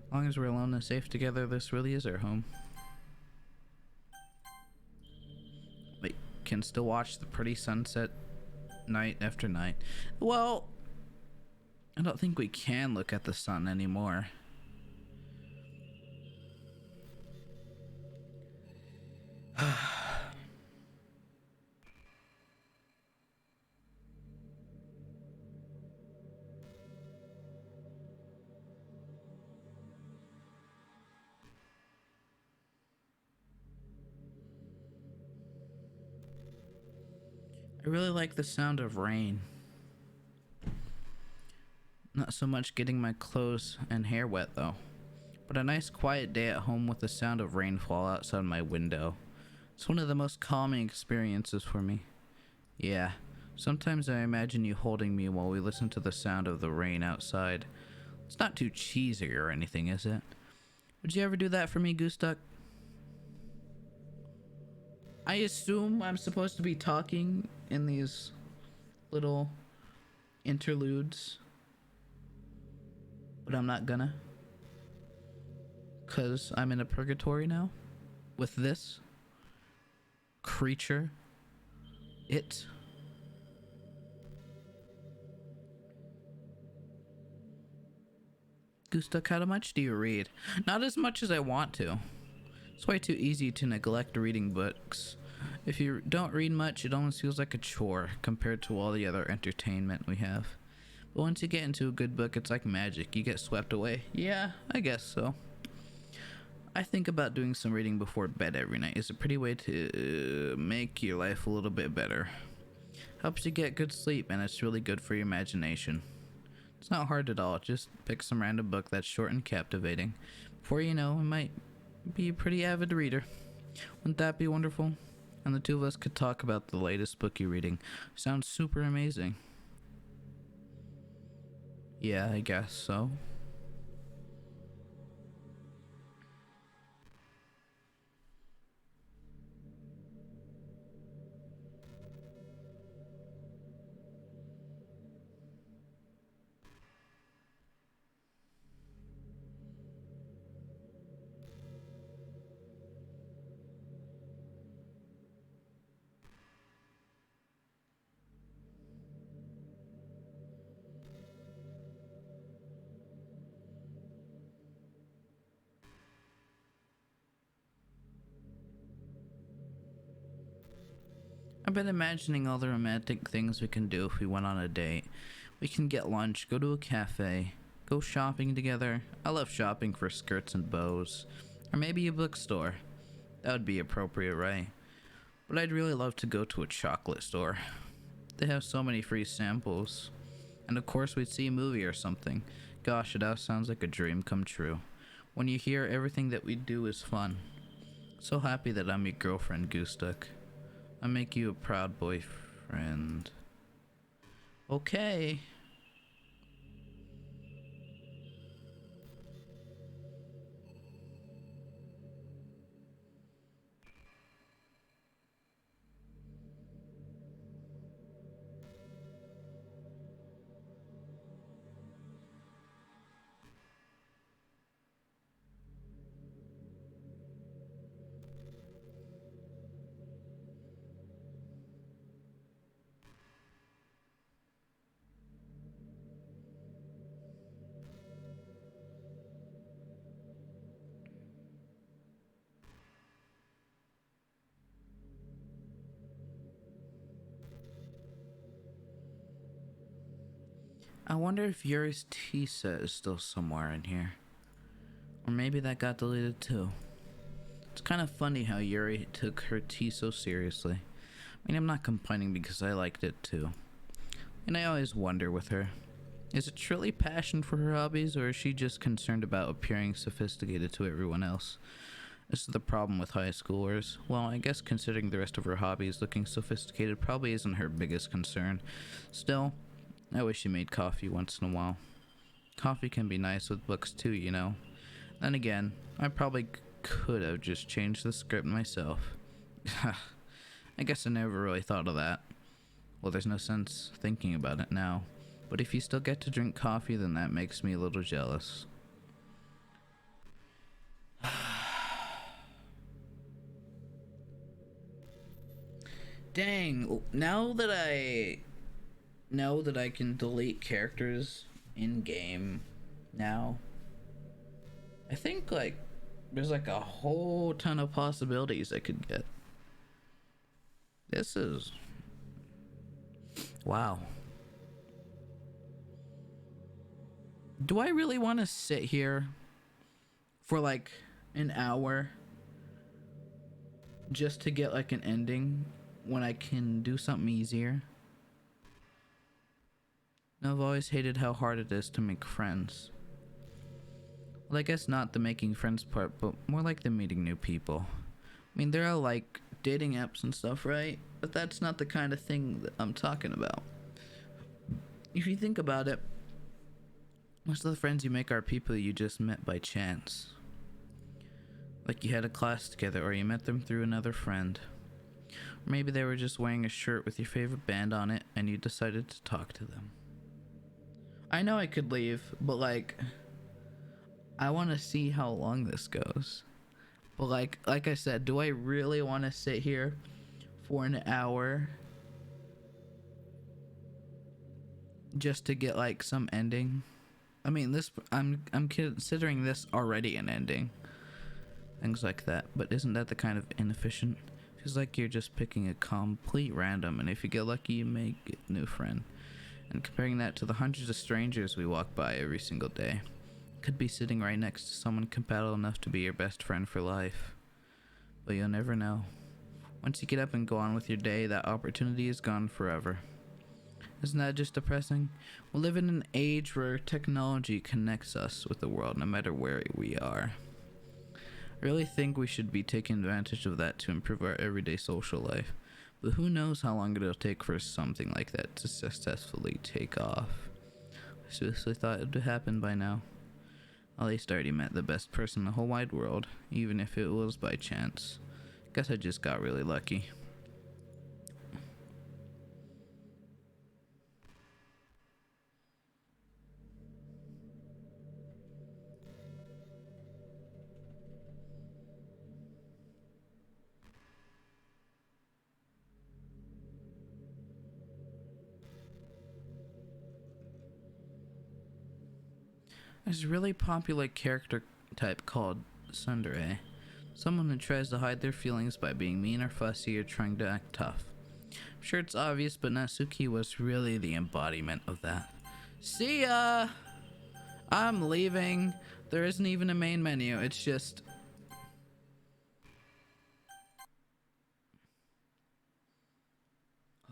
As long as we're alone and safe together, this really is our home. We can still watch the pretty sunset night after night. Well, I don't think we can look at the sun anymore. I really like the sound of rain. Not so much getting my clothes and hair wet though. But a nice quiet day at home with the sound of rainfall outside my window. It's one of the most calming experiences for me. Yeah, sometimes I imagine you holding me while we listen to the sound of the rain outside. It's not too cheesy or anything, is it? Would you ever do that for me, Goose Duck? I assume I'm supposed to be talking in these little interludes, but I'm not gonna. 'Cause I'm in a purgatory now with this creature. It. Goose Duck, how much do you read? Not as much as I want to. It's way too easy to neglect reading books. If you don't read much, it almost feels like a chore compared to all the other entertainment we have. But once you get into a good book, it's like magic. You get swept away. Yeah, I guess so. I think about doing some reading before bed every night. It's a pretty way to make your life a little bit better. Helps you get good sleep, and it's really good for your imagination. It's not hard at all. Just pick some random book that's short and captivating. Before you know, I might be a pretty avid reader. Wouldn't that be wonderful? And the two of us could talk about the latest book you're reading. Sounds super amazing. Yeah, I guess so. I've been imagining all the romantic things we can do if we went on a date. We can get lunch, go to a cafe, go shopping together. I love shopping for skirts and bows. Or maybe a bookstore. That would be appropriate, right? But I'd really love to go to a chocolate store. They have so many free samples. And of course we'd see a movie or something. Gosh, it all sounds like a dream come true. When you hear everything that we do is fun. So happy that I'm your girlfriend, Goose Duck. I make you a proud boyfriend. Okay. I wonder if Yuri's tea set is still somewhere in here. Or maybe that got deleted too. It's kind of funny how Yuri took her tea so seriously. I mean, I'm not complaining because I liked it too. And I always wonder with her, is it truly passion for her hobbies, or is she just concerned about appearing sophisticated to everyone else? This is the problem with high schoolers. Well, I guess considering the rest of her hobbies, looking sophisticated probably isn't her biggest concern. Still, I wish she made coffee once in a while. Coffee can be nice with books too, you know. Then again, I probably could have just changed the script myself. I guess I never really thought of that. Well, there's no sense thinking about it now. But if you still get to drink coffee, then that makes me a little jealous. Dang, now that I know that I can delete characters in game now, I think like there's like a whole ton of possibilities I could get. This is wow. Do I really want to sit here for like an hour just to get like an ending when I can do something easier? Now, I've always hated how hard it is to make friends. Well, I guess not the making friends part, but more like the meeting new people. I mean, there are like dating apps and stuff, right? But that's not the kind of thing that I'm talking about. If you think about it, most of the friends you make are people you just met by chance. Like you had a class together, or you met them through another friend. Or maybe they were just wearing a shirt with your favorite band on it and you decided to talk to them. I know I could leave, but like, I want to see how long this goes. But like I said, do I really want to sit here for an hour just to get like some ending? I mean, this I'm considering this already an ending. Things like that, but isn't that the kind of inefficient? Feels like you're just picking a complete random, and if you get lucky, you may get a new friend. And comparing that to the hundreds of strangers we walk by every single day, could be sitting right next to someone compatible enough to be your best friend for life. But you'll never know. Once you get up and go on with your day, that opportunity is gone forever. Isn't that just depressing? We live in an age where technology connects us with the world no matter where we are. I really think we should be taking advantage of that to improve our everyday social life. But who knows how long it'll take for something like that to successfully take off. I seriously thought it would happen by now. At least I already met the best person in the whole wide world, even if it was by chance. Guess I just got really lucky. There's a really popular character type called tsundere. Someone who tries to hide their feelings by being mean or fussy or trying to act tough. I'm sure it's obvious, but Natsuki was really the embodiment of that. See ya! I'm leaving. There isn't even a main menu, it's just...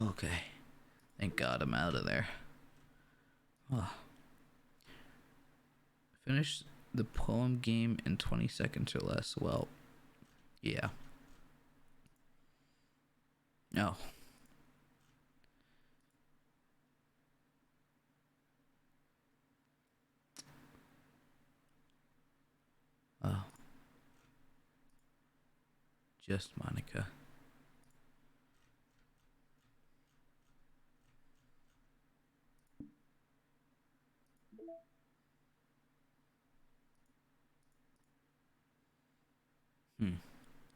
Okay. Thank God I'm out of there. Oh. Finish the poem game in 20 seconds or less. Well, yeah. No. Oh. Just Monika.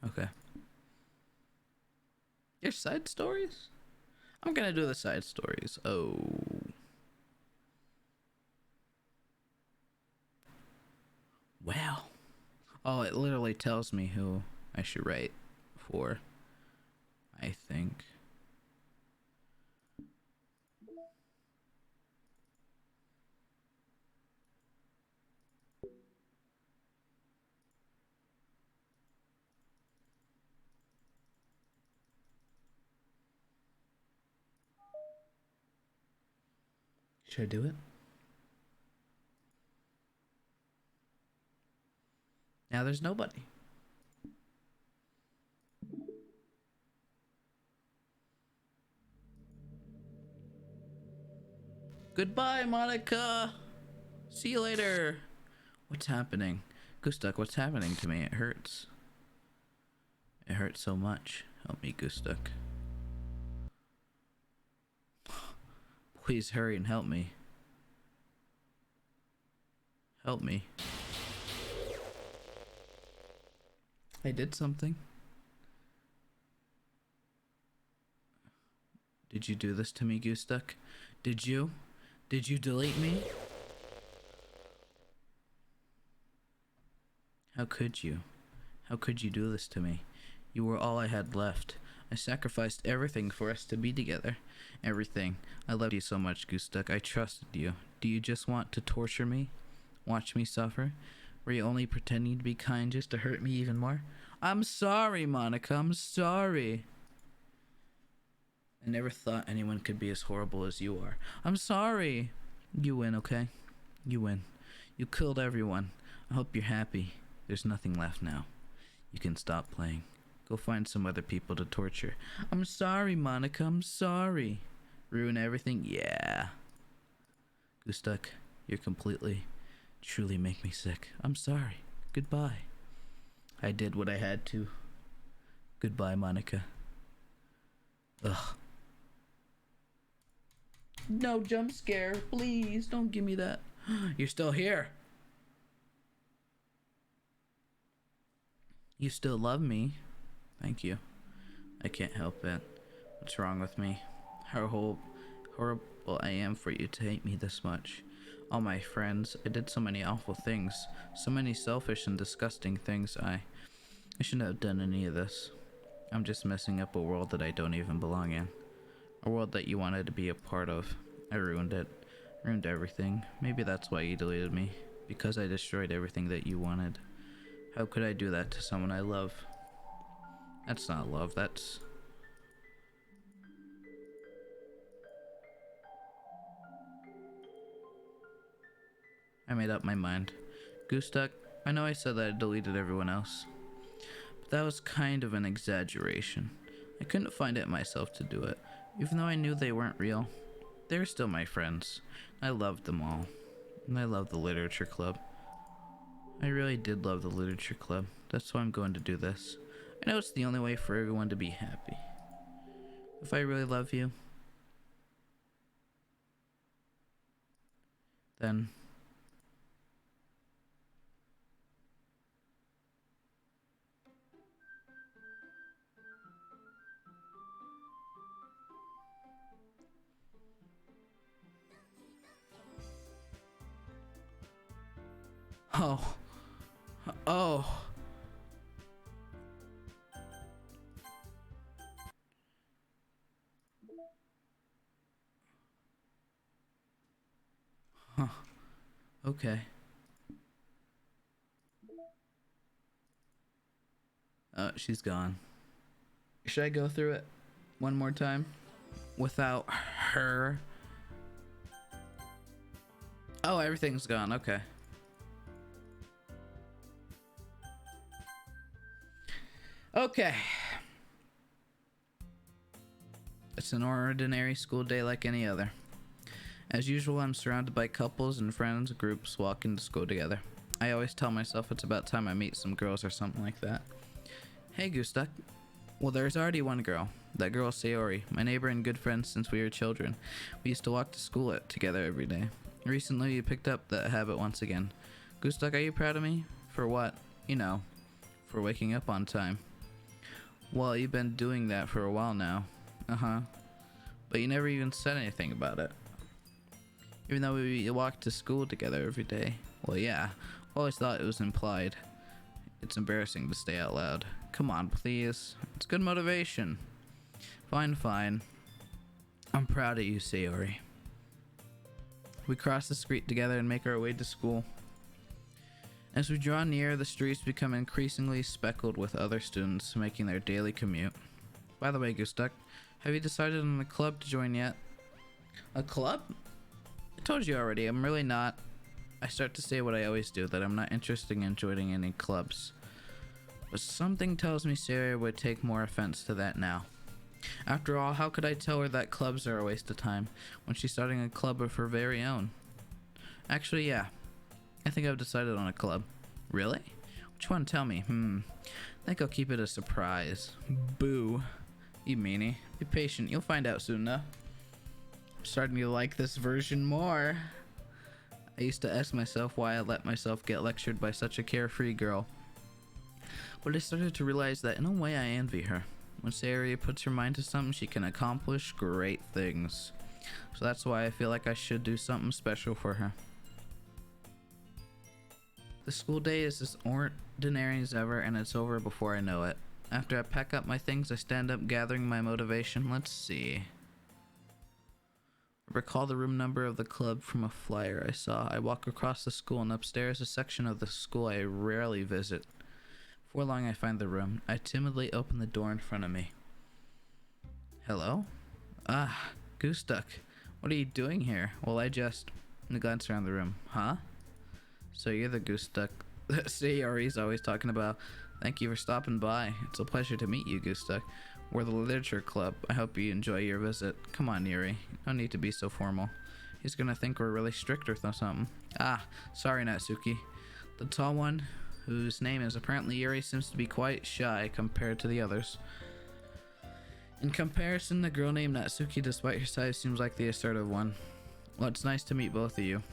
Okay. There's side stories? I'm gonna do the side stories. Oh. Wow. Oh, it literally tells me who I should write for, I think. Should I do it? Now there's nobody. Goodbye, Monika. See you later. What's happening? Gustuk, what's happening to me? It hurts. It hurts so much. Help me, Gustuk. Please hurry and help me. Help me. I did something. Did you do this to me, Gustuk? Did you? Did you delete me? How could you? How could you do this to me? You were all I had left. I sacrificed everything for us to be together. Everything. I loved you so much, Gustuk. I trusted you. Do you just want to torture me? Watch me suffer? Were you only pretending to be kind just to hurt me even more? I'm sorry, Monika. I'm sorry. I never thought anyone could be as horrible as you are. I'm sorry. You win, okay? You win. You killed everyone. I hope you're happy. There's nothing left now. You can stop playing. Go find some other people to torture. I'm sorry, Monika. I'm sorry. Ruin everything? Yeah. Gustuk, you're truly make me sick. I'm sorry. Goodbye. I did what I had to. Goodbye, Monika. Ugh. No jump scare. Please, don't give me that. You're still here. You still love me. Thank you. I can't help it. What's wrong with me? How horrible I am for you to hate me this much. All my friends, I did so many awful things. So many selfish and disgusting things. I shouldn't have done any of this. I'm just messing up a world that I don't even belong in. A world that you wanted to be a part of. I ruined it. Ruined everything. Maybe that's why you deleted me. Because I destroyed everything that you wanted. How could I do that to someone I love? That's not love, that's... I made up my mind. Gustuk, I know I said that I deleted everyone else. But that was kind of an exaggeration. I couldn't find it myself to do it. Even though I knew they weren't real. They were still my friends. I loved them all. And I loved the literature club. I really did love the literature club. That's why I'm going to do this. I know it's the only way for everyone to be happy. If I really love you, then... Oh. Oh. Huh. Okay. She's gone. Should I go through it one more time without her? Oh, everything's gone. Okay. Okay. It's an ordinary school day like any other. As usual, I'm surrounded by couples and friends groups walking to school together. I always tell myself it's about time I meet some girls or something like that. Hey, Gustuk. Well, there's already one girl. That girl, Sayori, my neighbor and good friend since we were children. We used to walk to school together every day. Recently, you picked up that habit once again. Gustuk, are you proud of me? For what? You know, for waking up on time. Well, you've been doing that for a while now. Uh-huh. But you never even said anything about it. Even though we walked to school together every day. Well, yeah. Always thought it was implied. It's embarrassing to say out loud. Come on, please. It's good motivation. Fine, fine. I'm proud of you, Sayori. We cross the street together and make our way to school. As we draw near, the streets become increasingly speckled with other students making their daily commute. By the way, Gustuk, have you decided on a club to join yet? A club? Told you already, I'm really not. I start to say what I always do, that I'm not interested in joining any clubs. But something tells me Sarah would take more offense to that now. After all, how could I tell her that clubs are a waste of time when she's starting a club of her very own? Actually, yeah. I think I've decided on a club. Really? Which one? Tell me. I think I'll keep it a surprise. Boo. You meanie. Be patient. You'll find out soon enough. I'm starting to like this version more. I used to ask myself why I let myself get lectured by such a carefree girl. But I started to realize that in a way I envy her. When Sayori puts her mind to something, she can accomplish great things. So that's why I feel like I should do something special for her. The school day is as ordinary as ever, and it's over before I know it. After I pack up my things, I stand up gathering my motivation. Let's see. Recall the room number of the club from a flyer I saw. I walk across the school and upstairs, a section of the school I rarely visit. Before long, I find the room. I timidly open the door in front of me. Hello? Ah, Goose Duck. What are you doing here? Well, I glance around the room. Huh? So you're the Goose Duck Sayori's always talking about. Thank you for stopping by. It's a pleasure to meet you, Goose Duck. We're the literature club. I hope you enjoy your visit. Come on, Yuri. No need to be so formal. He's gonna think we're really strict or something. Ah, sorry, Natsuki. The tall one, whose name is apparently Yuri, seems to be quite shy compared to the others. In comparison, the girl named Natsuki, despite her size, seems like the assertive one. Well, it's nice to meet both of you.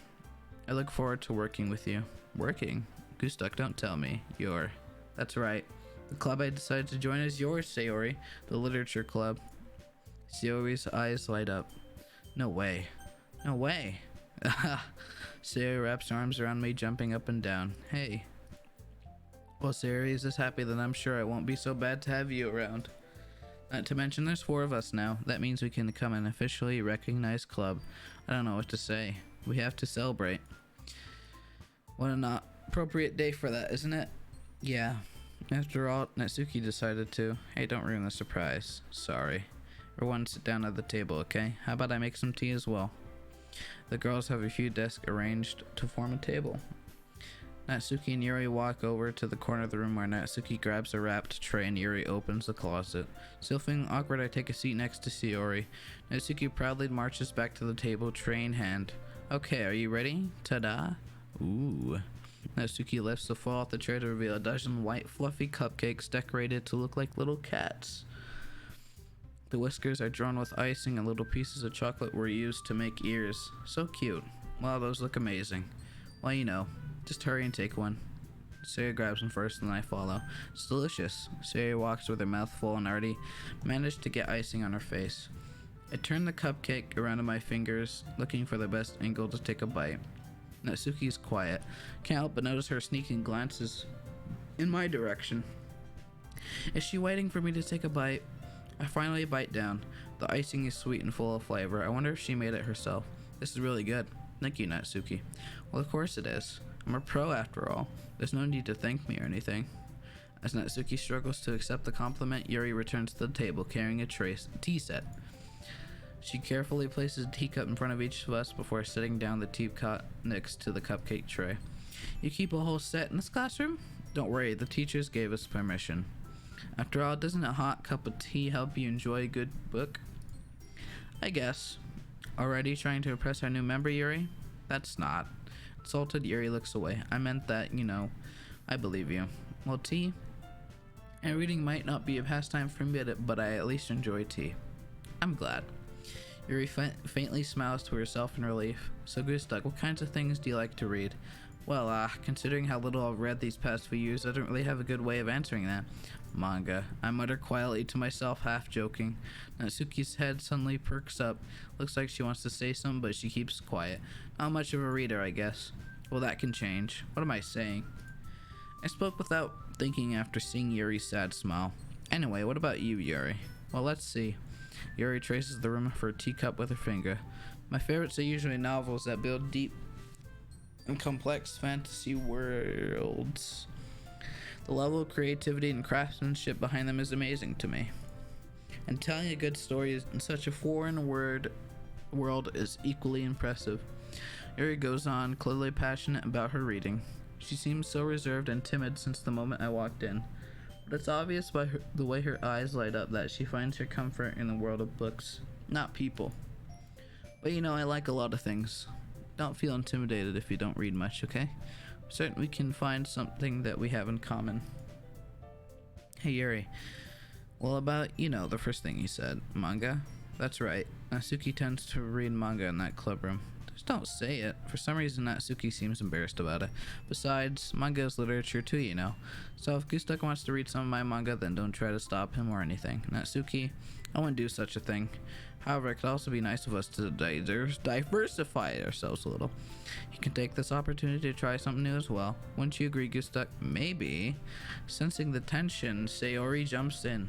I look forward to working with you. Working? Goose Duck, don't tell me. That's right. The club I decided to join is yours, Sayori. The literature club. Sayori's eyes light up. No way. No way. Sayori wraps her arms around me, jumping up and down. Hey. Well, Sayori is this happy that I'm sure it won't be so bad to have you around. Not to mention there's 4 of us now. That means we can become an officially recognized club. I don't know what to say. We have to celebrate. What an appropriate day for that, isn't it? Yeah. After all, Natsuki decided to. Hey, don't ruin the surprise. Sorry. Everyone sit down at the table, okay? How about I make some tea as well? The girls have a few desks arranged to form a table. Natsuki and Yuri walk over to the corner of the room where Natsuki grabs a wrapped tray and Yuri opens the closet. Still feeling awkward, I take a seat next to Sayori. Natsuki proudly marches back to the table, tray in hand. Okay, are you ready? Ta-da! Ooh. Natsuki lifts the foil off the tray to reveal a dozen white, fluffy cupcakes decorated to look like little cats. The whiskers are drawn with icing and little pieces of chocolate were used to make ears. So cute. Wow, those look amazing. Well, you know, just hurry and take one. Sayori grabs one first and I follow. It's delicious. Sayori walks with her mouth full and already managed to get icing on her face. I turn the cupcake around in my fingers, looking for the best angle to take a bite. Natsuki is quiet. Can't help but notice her sneaking glances in my direction. Is she waiting for me to take a bite? I finally bite down. The icing is sweet and full of flavor. I wonder if she made it herself. This is really good. Thank you, Natsuki. Well, of course it is. I'm a pro after all. There's no need to thank me or anything. As Natsuki struggles to accept the compliment, Yuri returns to the table carrying a tea set. She carefully places a teacup in front of each of us before setting down the teapot next to the cupcake tray. You keep a whole set in this classroom? Don't worry, the teachers gave us permission. After all, doesn't a hot cup of tea help you enjoy a good book? I guess. Already trying to impress our new member, Yuri? That's not. Insulted, Yuri looks away. I meant that, you know, I believe you. Well, tea? And reading might not be a pastime for me, but I at least enjoy tea. I'm glad. Yuri faintly smiles to herself in relief. So, Goose Duck, what kinds of things do you like to read? Well, considering how little I've read these past few years, I don't really have a good way of answering that. Manga. I mutter quietly to myself, half joking. Natsuki's head suddenly perks up. Looks like she wants to say something, but she keeps quiet. Not much of a reader, I guess. Well, that can change. What am I saying? I spoke without thinking after seeing Yuri's sad smile. Anyway, what about you, Yuri? Well, let's see. Yuri traces the rim of her teacup with her finger. My favorites are usually novels that build deep and complex fantasy worlds. The level of creativity and craftsmanship behind them is amazing to me. And telling a good story in such a foreign world is equally impressive. Yuri goes on, clearly passionate about her reading. She seems so reserved and timid since the moment I walked in, but it's obvious by the way her eyes light up that she finds her comfort in the world of books, not people. But you know, I like a lot of things. Don't feel intimidated if you don't read much, okay? I'm certain we can find something that we have in common. Hey Yuri, well about, the first thing you said, manga? That's right, Natsuki tends to read manga in that club room. Just don't say it. For some reason, Natsuki seems embarrassed about it. Besides, manga is literature too, you know. So if Gustuk wants to read some of my manga, then don't try to stop him or anything. Natsuki, I wouldn't do such a thing. However, it could also be nice of us to diversify ourselves a little. You can take this opportunity to try something new as well. Wouldn't you agree, Gustuk? Maybe. Sensing the tension, Sayori jumps in.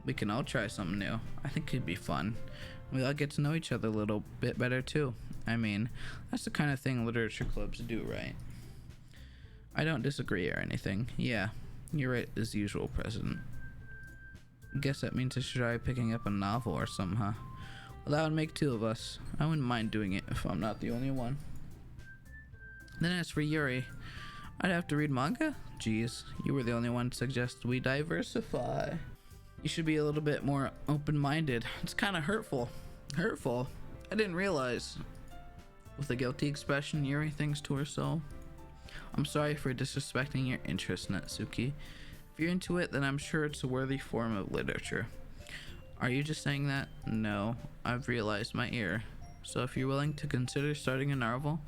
We can all try something new. I think it'd be fun. We all get to know each other a little bit better too. I mean, that's the kind of thing literature clubs do, right? I don't disagree or anything. Yeah, you're right as usual, President. Guess that means I should try picking up a novel or something, huh? Well, that would make two of us. I wouldn't mind doing it if I'm not the only one. Then as for Yuri, I'd have to read manga? Jeez, you were the only one to suggest we diversify. You should be a little bit more open-minded. It's kind of hurtful. Hurtful? I didn't realize. With a guilty expression, Yuri thinks to herself. I'm sorry for disrespecting your interest, Natsuki. If you're into it, then I'm sure it's a worthy form of literature. Are you just saying that? No, I've realized my error. So if you're willing to consider starting a novel,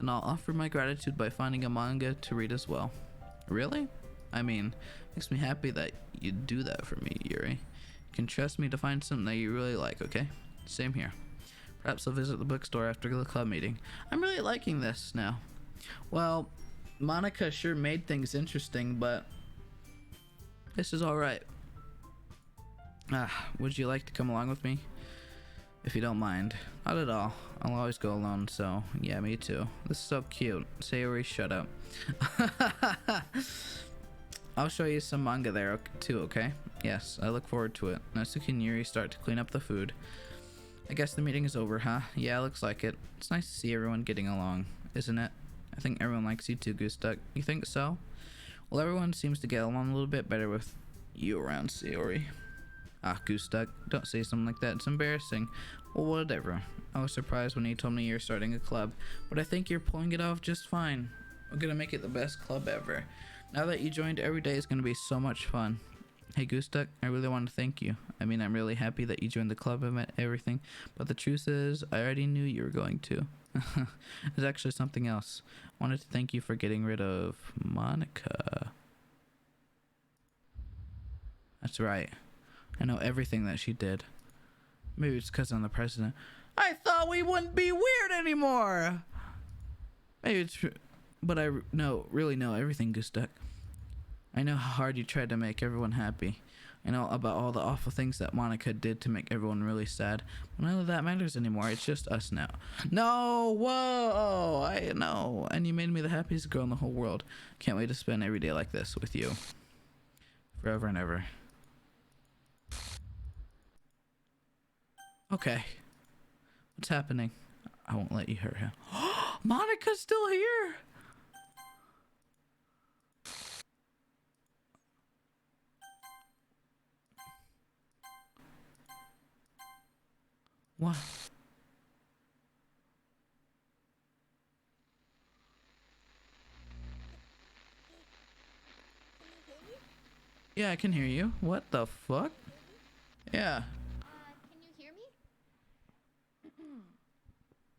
then I'll offer my gratitude by finding a manga to read as well. Really? I mean, makes me happy that you do that for me, Yuri. You can trust me to find something that you really like, okay? Same here. Perhaps I'll visit the bookstore after the club meeting. I'm really liking this now. Well, Monika sure made things interesting, but this is alright. Would you like to come along with me? If you don't mind. Not at all. I'll always go alone, so yeah, me too. This is so cute. Sayori, shut up. I'll show you some manga there too, okay? Yes, I look forward to it. Natsuki and Yuri start to clean up the food. I guess the meeting is over, huh? Yeah, looks like it. It's nice to see everyone getting along, isn't it? I think everyone likes you too, Gustuk. You think so? Well, everyone seems to get along a little bit better with you around, Sayori. Gustuk, don't say something like that. It's embarrassing. Well, whatever. I was surprised when you told me you're starting a club, but I think you're pulling it off just fine. We're gonna make it the best club ever. Now that you joined, every day is gonna be so much fun. Hey Gustuk, I really want to thank you. I mean, I'm really happy that you joined the club and everything, but the truth is, I already knew you were going to. There's actually something else. I wanted to thank you for getting rid of Monika. That's right. I know everything that she did. Maybe it's because I'm the president. I thought we wouldn't be weird anymore! Maybe it's true, but I really know everything, Gustuk. I know how hard you tried to make everyone happy. I know about all the awful things that Monika did to make everyone really sad. But none of that matters anymore. It's just us now. No! Whoa! I know. And you made me the happiest girl in the whole world. Can't wait to spend every day like this with you. Forever and ever. Okay. What's happening? I won't let you hurt him. Monika's still here! What? Yeah, I can hear you. What the fuck? Yeah. Can you hear me?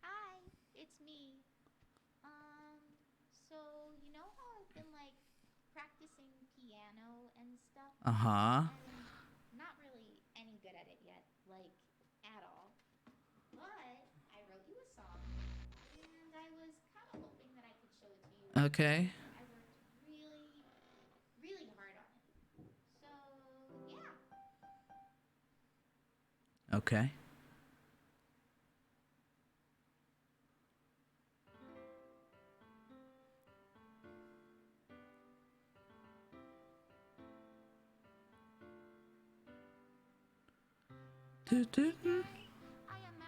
Hi, it's me. So you know how I've been like practicing piano and stuff? Uh-huh. I'm not really any good at it yet, like at all. But I wrote you a song, and I was kind of hoping that I could show it to you. Okay. I worked really, really hard on it. So yeah. Okay. I am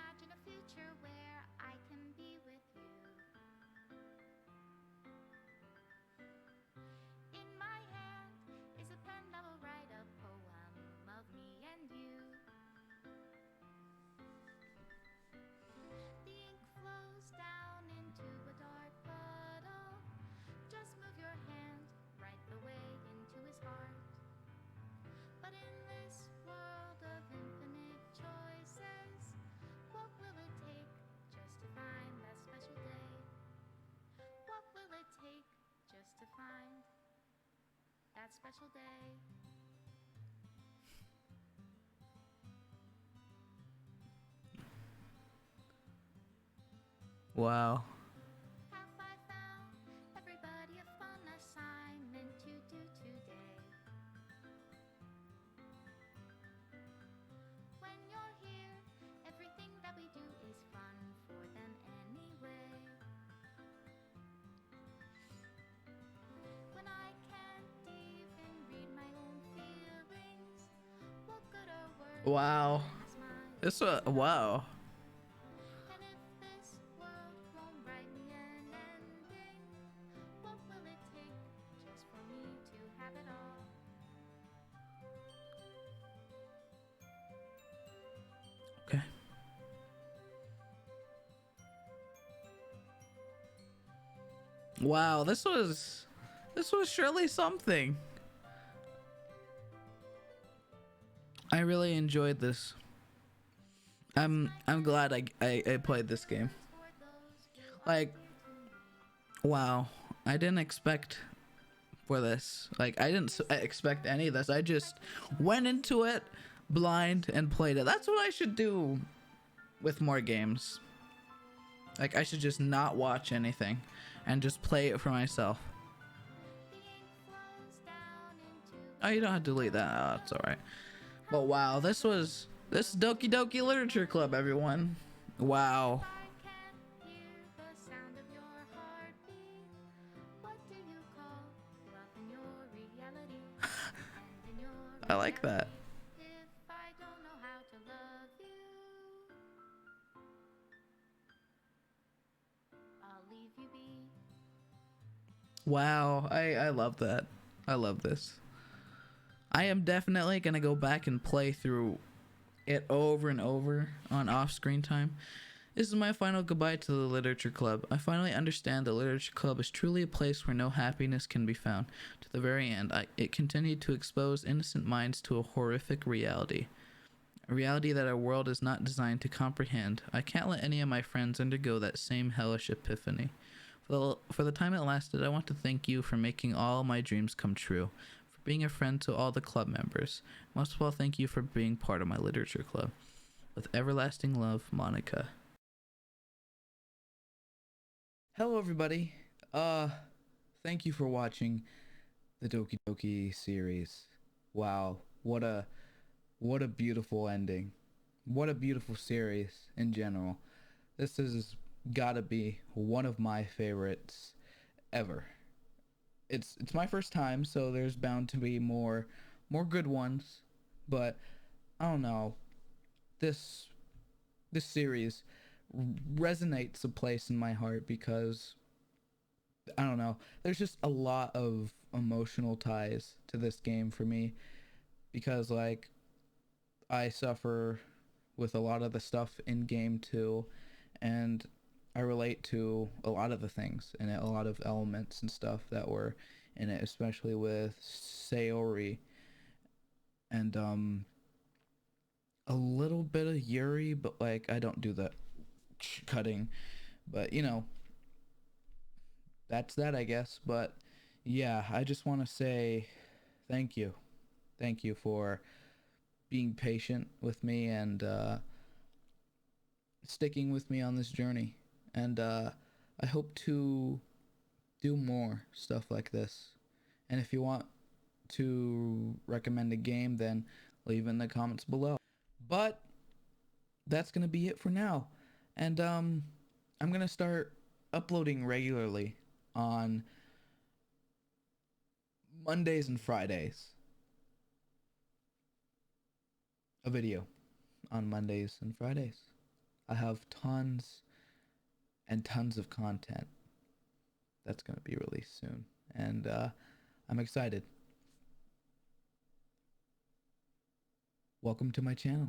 that special day. Wow. Have I found everybody a fun assignment to do today? When you're here, everything that we do is fun for them anyway. When I can't even read my own feelings, what good are words? Wow. This was wow. And if this world won't write me an ending, what will it take just for me to have it all? Okay. Wow, this was surely something. I really enjoyed this. I'm glad I played this game. Like, wow, I didn't expect for this. Like, I didn't expect any of this. I just went into it blind and played it. That's what I should do with more games. Like, I should just not watch anything and just play it for myself. Oh, you don't have to delete that. Oh, it's alright. But wow, this is Doki Doki Literature Club, everyone. Wow. I like that. Wow, I love that. I love this. I am definitely gonna go back and play through it over and over on off-screen time. This is my final goodbye to the Literature Club. I finally understand the Literature Club is truly a place where no happiness can be found. To the very end, it continued to expose innocent minds to a horrific reality. A reality that our world is not designed to comprehend. I can't let any of my friends undergo that same hellish epiphany. For the time it lasted, I want to thank you for making all my dreams come true. For being a friend to all the club members. Most of all, thank you for being part of my literature club. With everlasting love, Monika. Hello, everybody. Thank you for watching the Doki Doki series. Wow, what a beautiful ending. What a beautiful series in general. This is gotta be one of my favorites ever. It's my first time, so there's bound to be more good ones, but I don't know. This series resonates a place in my heart because I don't know. There's just a lot of emotional ties to this game for me because like I suffer with a lot of the stuff in game too, and I relate to a lot of the things in it, a lot of elements and stuff that were in it, especially with Sayori and a little bit of Yuri, but like I don't do that cutting, but you know, that's that, I guess. But yeah, I just want to say thank you for being patient with me and sticking with me on this journey, and I hope to do more stuff like this. And if you want to recommend a game, then leave in the comments below. But that's gonna be it for now, and I'm gonna start uploading regularly on Mondays and Fridays. A video on Mondays and Fridays. I have tons and tons of content that's gonna be released soon, and I'm excited. Welcome to my channel.